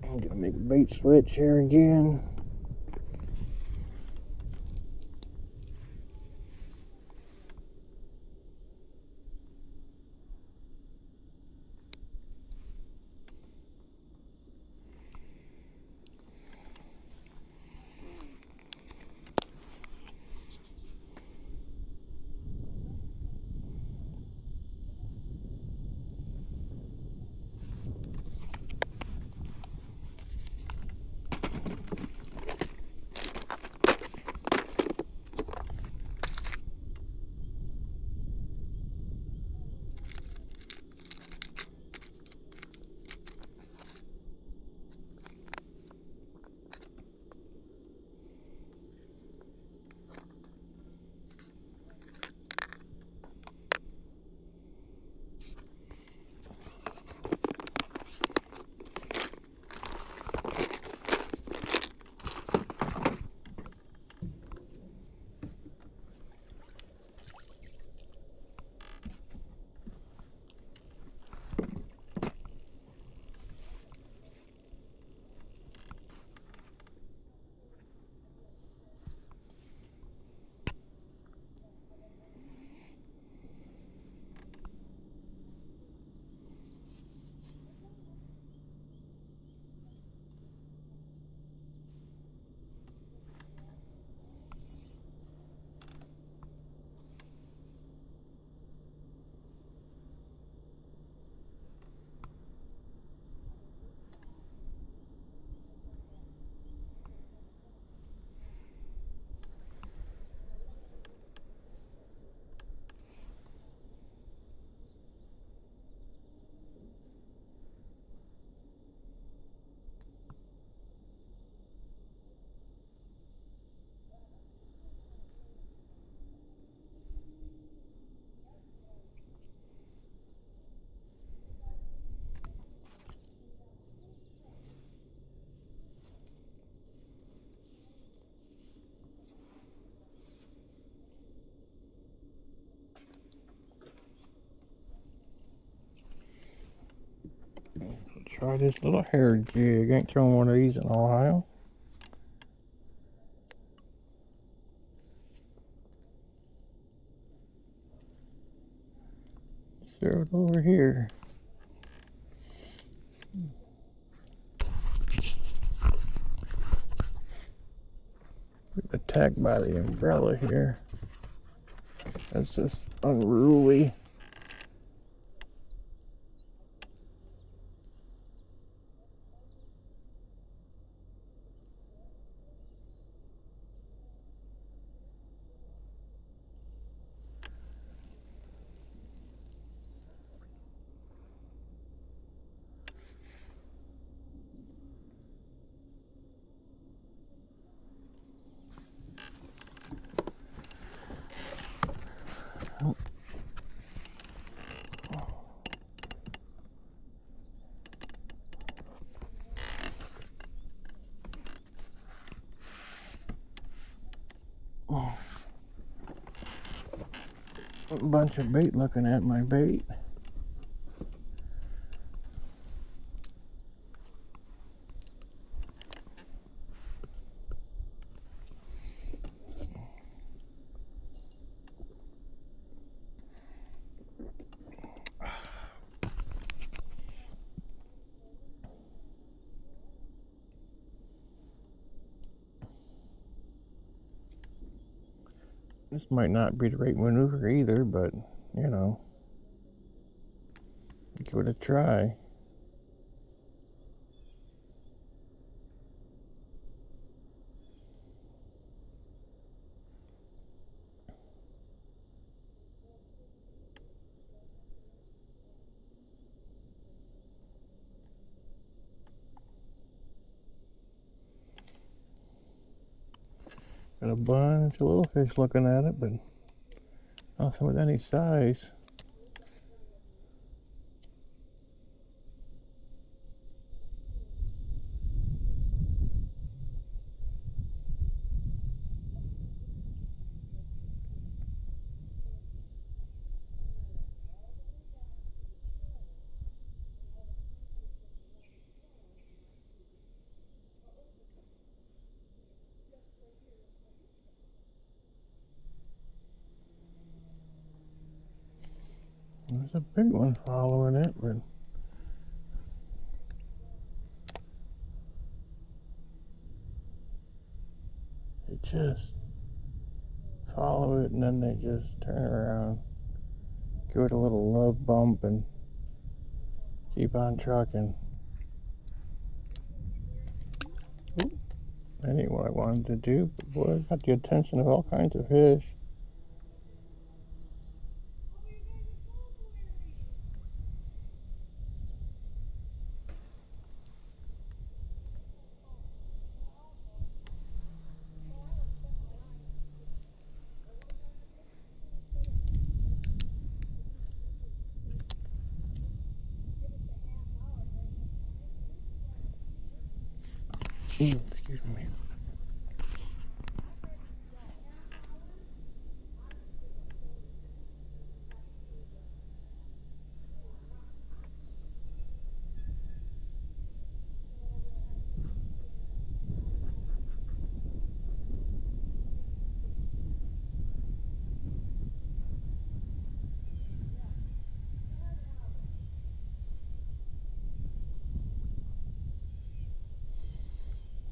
S1: I'm gonna make a bait switch here again. Try this little hair jig. Ain't thrown one of these in Ohio. Throw it over here. Attacked by the umbrella here. That's just unruly. A bunch of bait looking at my bait. This might not be the right maneuver either, but you know, give it a try. Got a bunch of little fish looking at it, but nothing with any size. There's a big one following it, but they just follow it and then they just turn around, give it a little love bump, and keep on trucking. Oop, that ain't what I wanted to do, but boy, I got the attention of all kinds of fish. Ew, excuse me.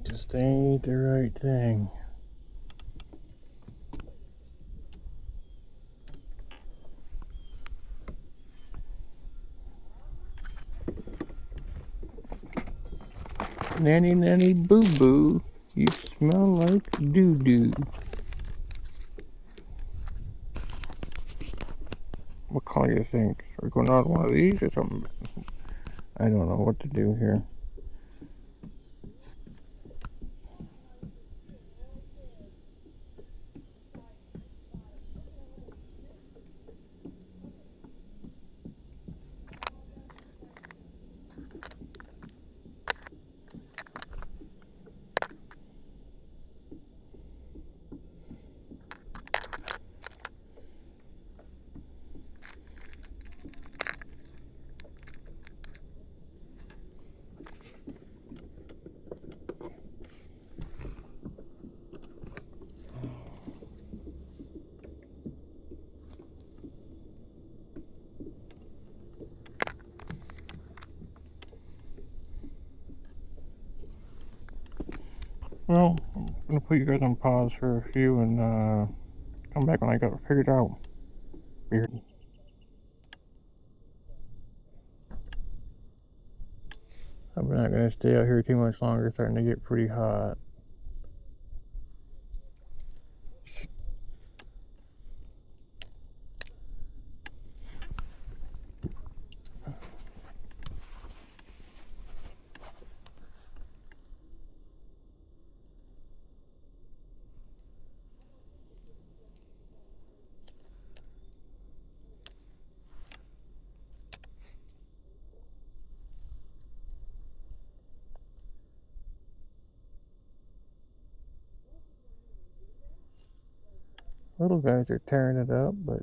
S1: Just ain't the right thing. Nanny, nanny, boo boo, you smell like doo doo. What color do you think? Are we going on one of these or something? I don't know what to do here. Well, I'm gonna put you guys on pause for a few and come back when I got it figured out. Weird. I'm not gonna stay out here too much longer. It's starting to get pretty hot. Little guys are tearing it up, but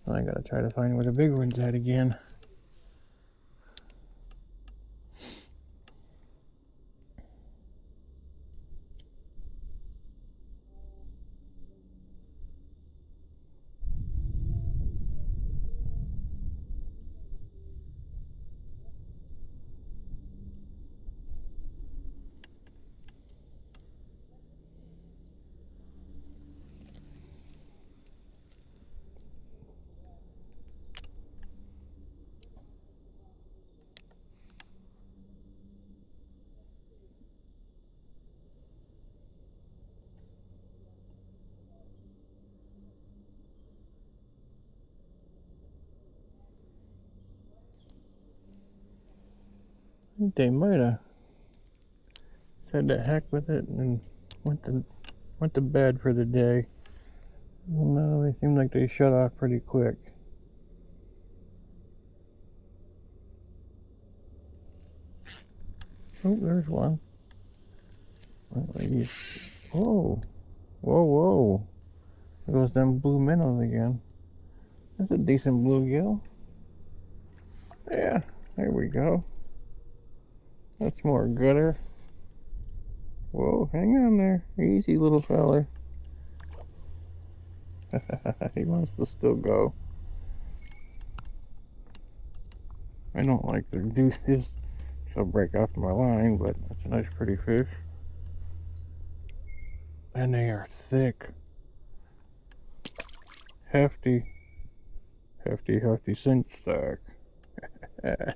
S1: I gotta try to find where the big one's at again. I think they might have said the heck with it and went to bed for the day. No, they seem like they shut off pretty quick. Oh, there's one. Whoa, whoa, whoa! There goes them blue minnows again. That's a decent bluegill. Yeah, there we go. That's more gooder. Whoa, hang on there. Easy, little feller. He wants to still go. I don't like to do this. She'll break off my line, but that's a nice pretty fish. And they are thick. Hefty cinch stock. I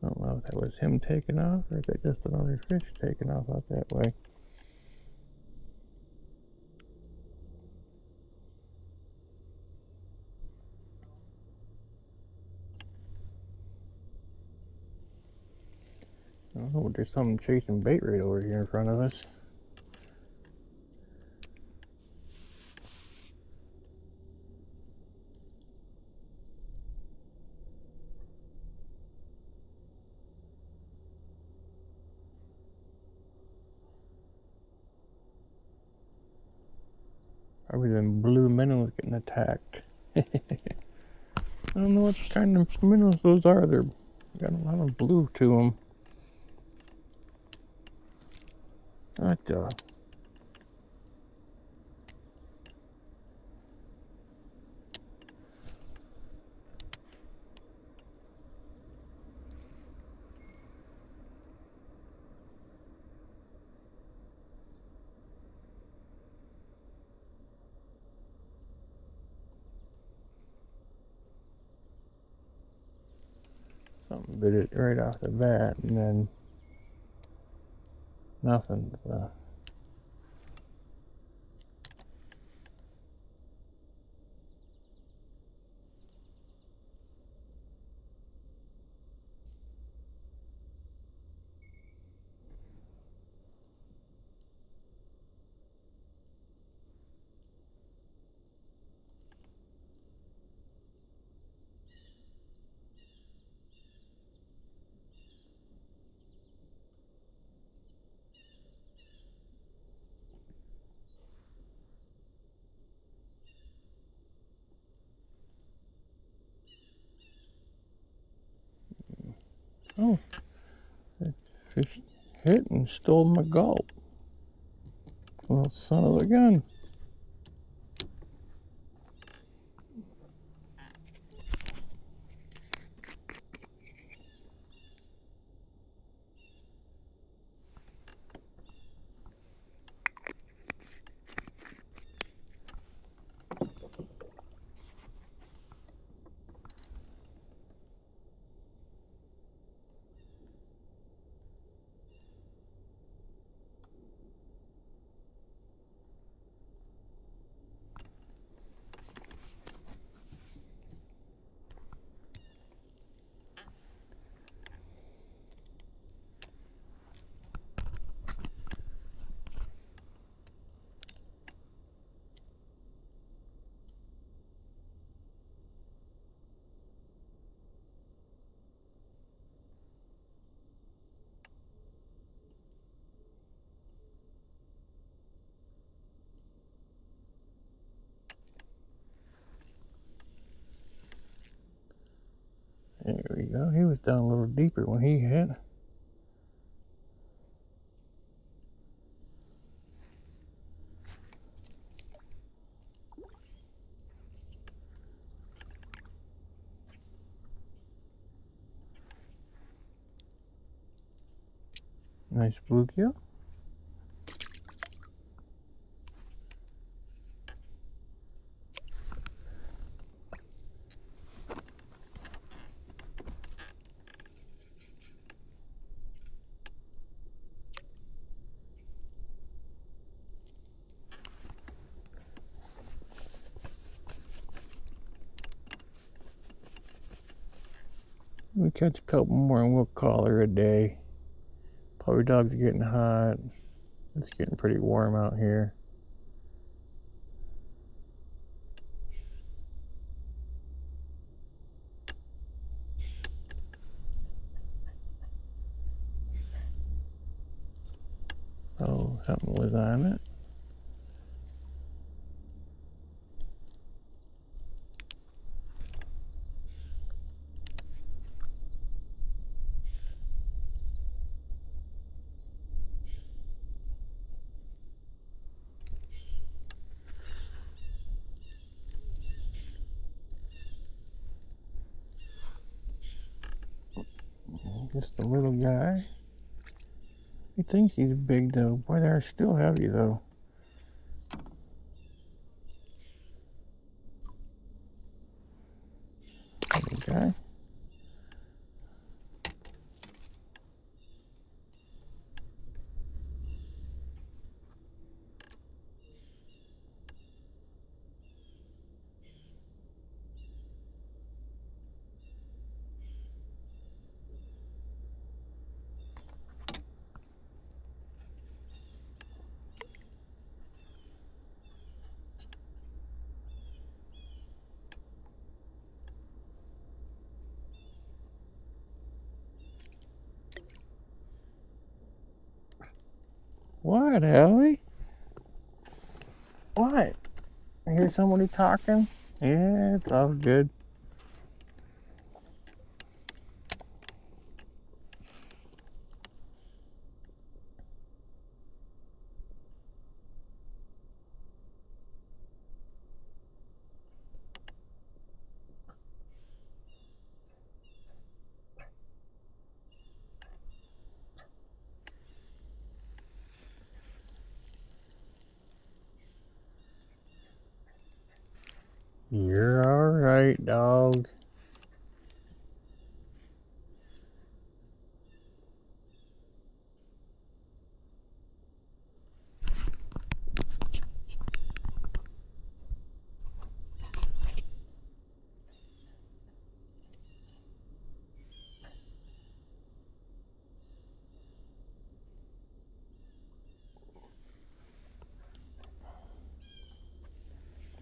S1: don't know if that was him taking off or is that just another fish taking off out that way. Oh, there's something chasing bait right over here in front of us. Probably them blue minnows getting attacked. I don't know what kind of minnows those are. They're got a lot of blue to them. What the? Something bit it right off the bat, and then nothing. Oh, that fish hit and stole my gulp. Well, son of a gun. There we go. He was down a little deeper when he hit. Nice bluegill. We catch a couple more and we'll call her a day. Puppy dogs are getting hot. It's getting pretty warm out here. Oh, something was on it. Just a little guy. He thinks he's big though. Boy, they're still heavy though. Okay. What, Ellie? What? I hear somebody talking? Yeah, it's all good. You're alright, dog.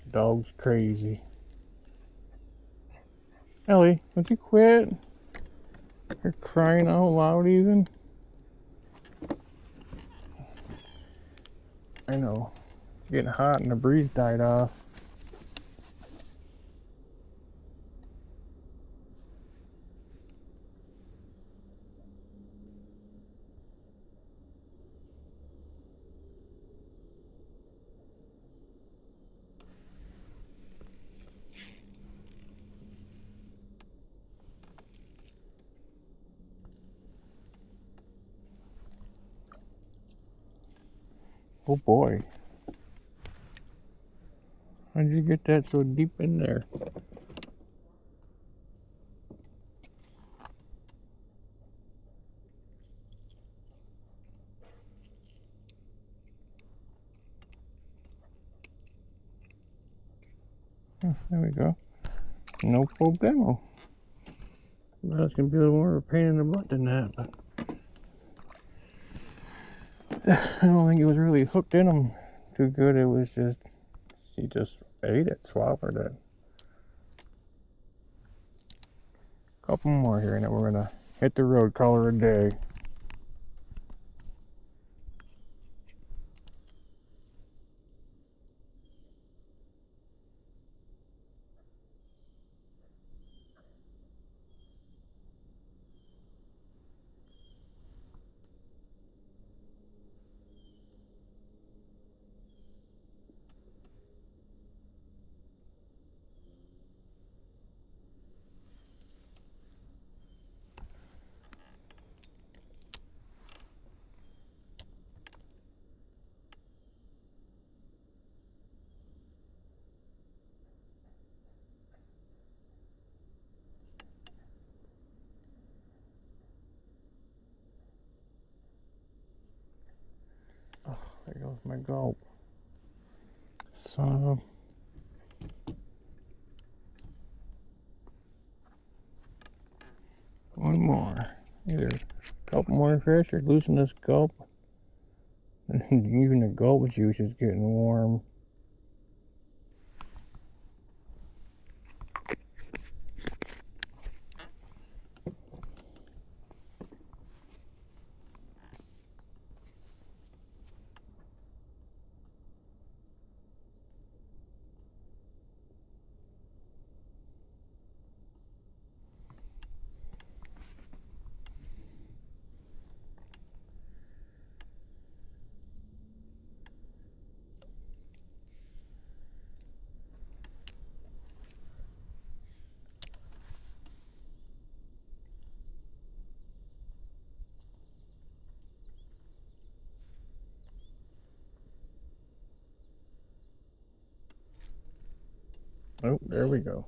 S1: Dog's crazy. Ellie, would you quit? You're crying out loud even. I know. It's getting hot and the breeze died off. Oh boy. How'd you get that so deep in there? Oh, there we go. No problemo. That's gonna be a little more of a pain in the butt than that, but I don't think it was really hooked in him too good. It was just, he just ate it, swallowed it. Couple more here and then we're gonna hit the road, call her a day. Oh, there goes my gulp. Son of a... One more. Either a couple more fish or loosen this gulp. Even the gulp juice is getting warm. Oh, there we go.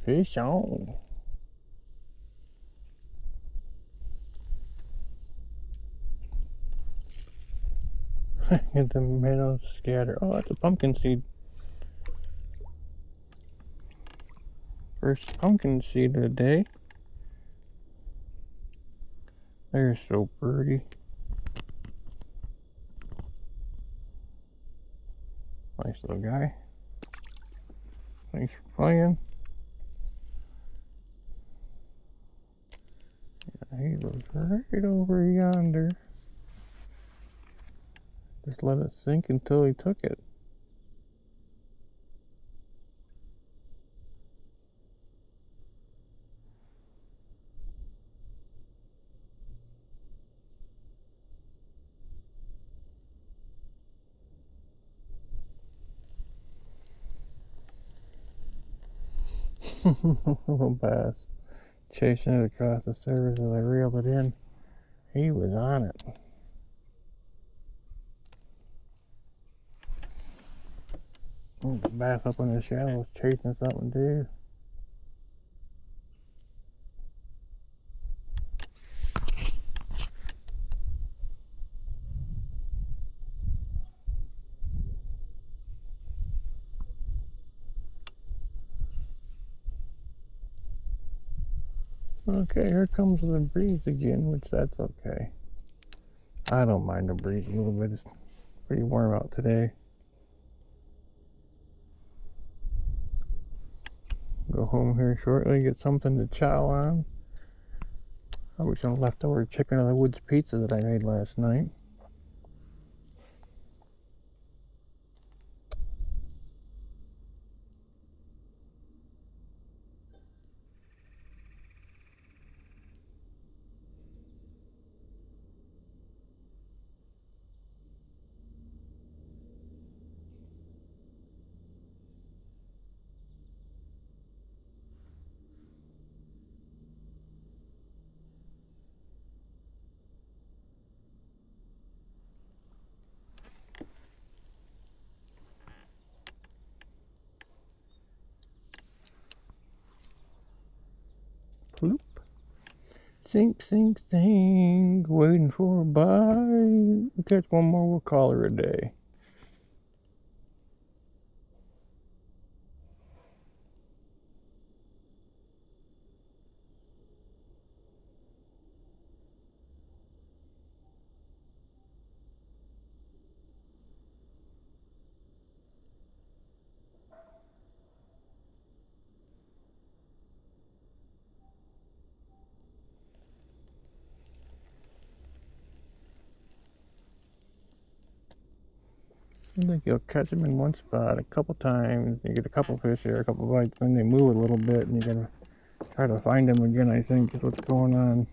S1: Fish on. Get the minnow scatter. Oh, that's a pumpkin seed. First pumpkin seed of the day. They're so pretty. Nice little guy. Thanks for playing. He was right over yonder. Just let it sink until he took it. Little bass chasing it across the surface as I reeled it in. He was on it. Oh, the bass up in the shallows chasing something too. Okay, here comes the breeze again, which that's okay. I don't mind the breeze a little bit. It's pretty warm out today. Go home here shortly, get something to chow on. I wish some leftover chicken of the woods pizza that I made last night. Ploop. Sink, sink, sink. Waiting for a bite. We catch one more, we'll call her a day. I think you'll catch them in one spot a couple times. You get a couple fish there, a couple bites, then they move a little bit, and you gotta try to find them again, I think, is what's going on.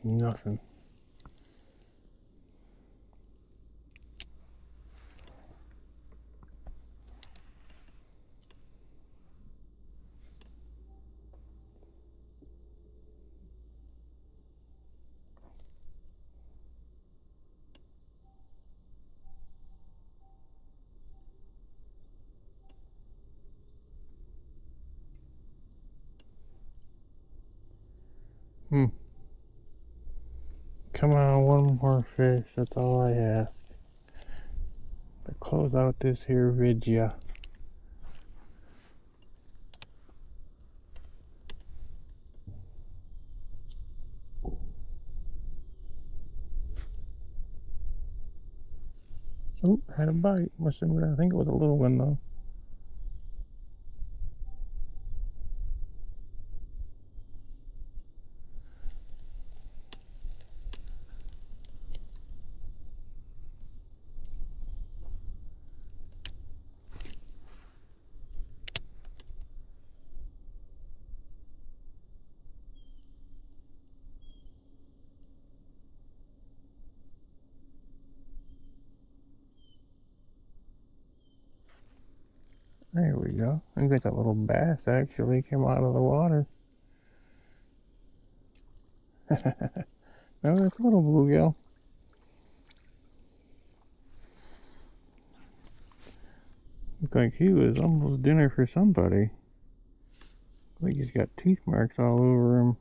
S1: Nothing. Come on, one more fish. That's all I ask. To close out this here video. Oh, had a bite. I think it was a little one though. There we go. I got that little bass actually came out of the water. No, it's a little bluegill. Looked like he was almost dinner for somebody. Like he's got teeth marks all over him.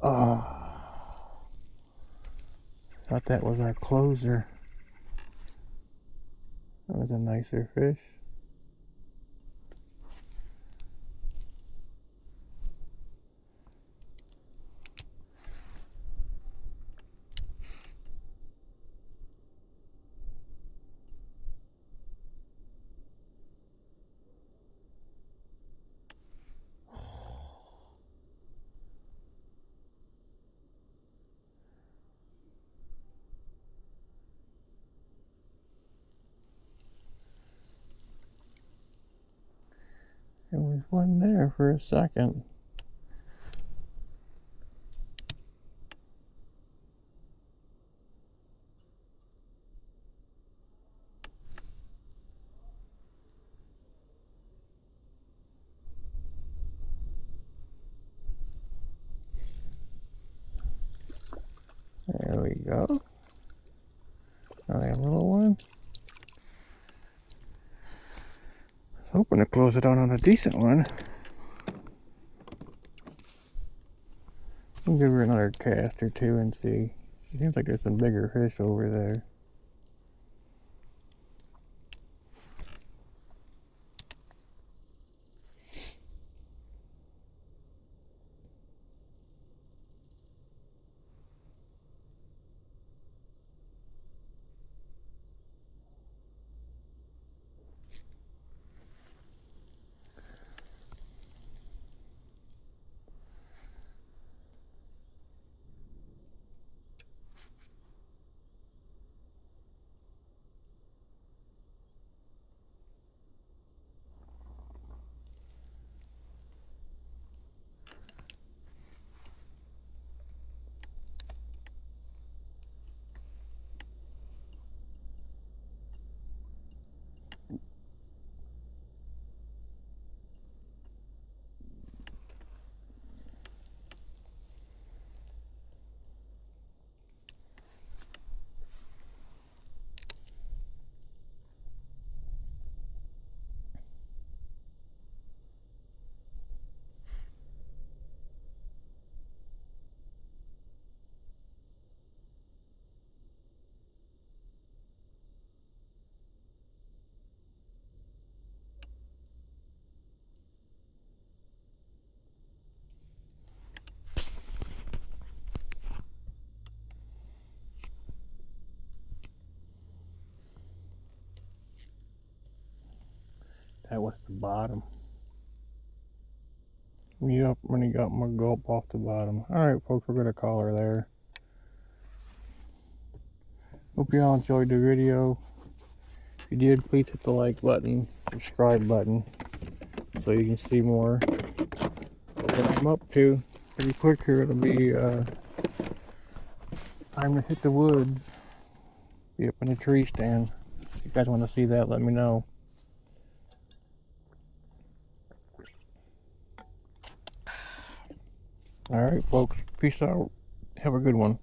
S1: Oh, thought that was our closer. That was a nicer fish. There was one there for a second. There we go. Another little one. I was hoping to close it out on a decent one. I'll give her another cast or two and see. It seems like there's some bigger fish over there. That was the bottom. Yep, when he got my gulp off the bottom. Alright folks, we're going to call her there. Hope you all enjoyed the video. If you did, please hit the like button, subscribe button, so you can see more of what I'm up to. Pretty quick here, it'll be time to hit the woods. Be up in a tree stand. If you guys want to see that, let me know. Alright folks, peace out. Have a good one.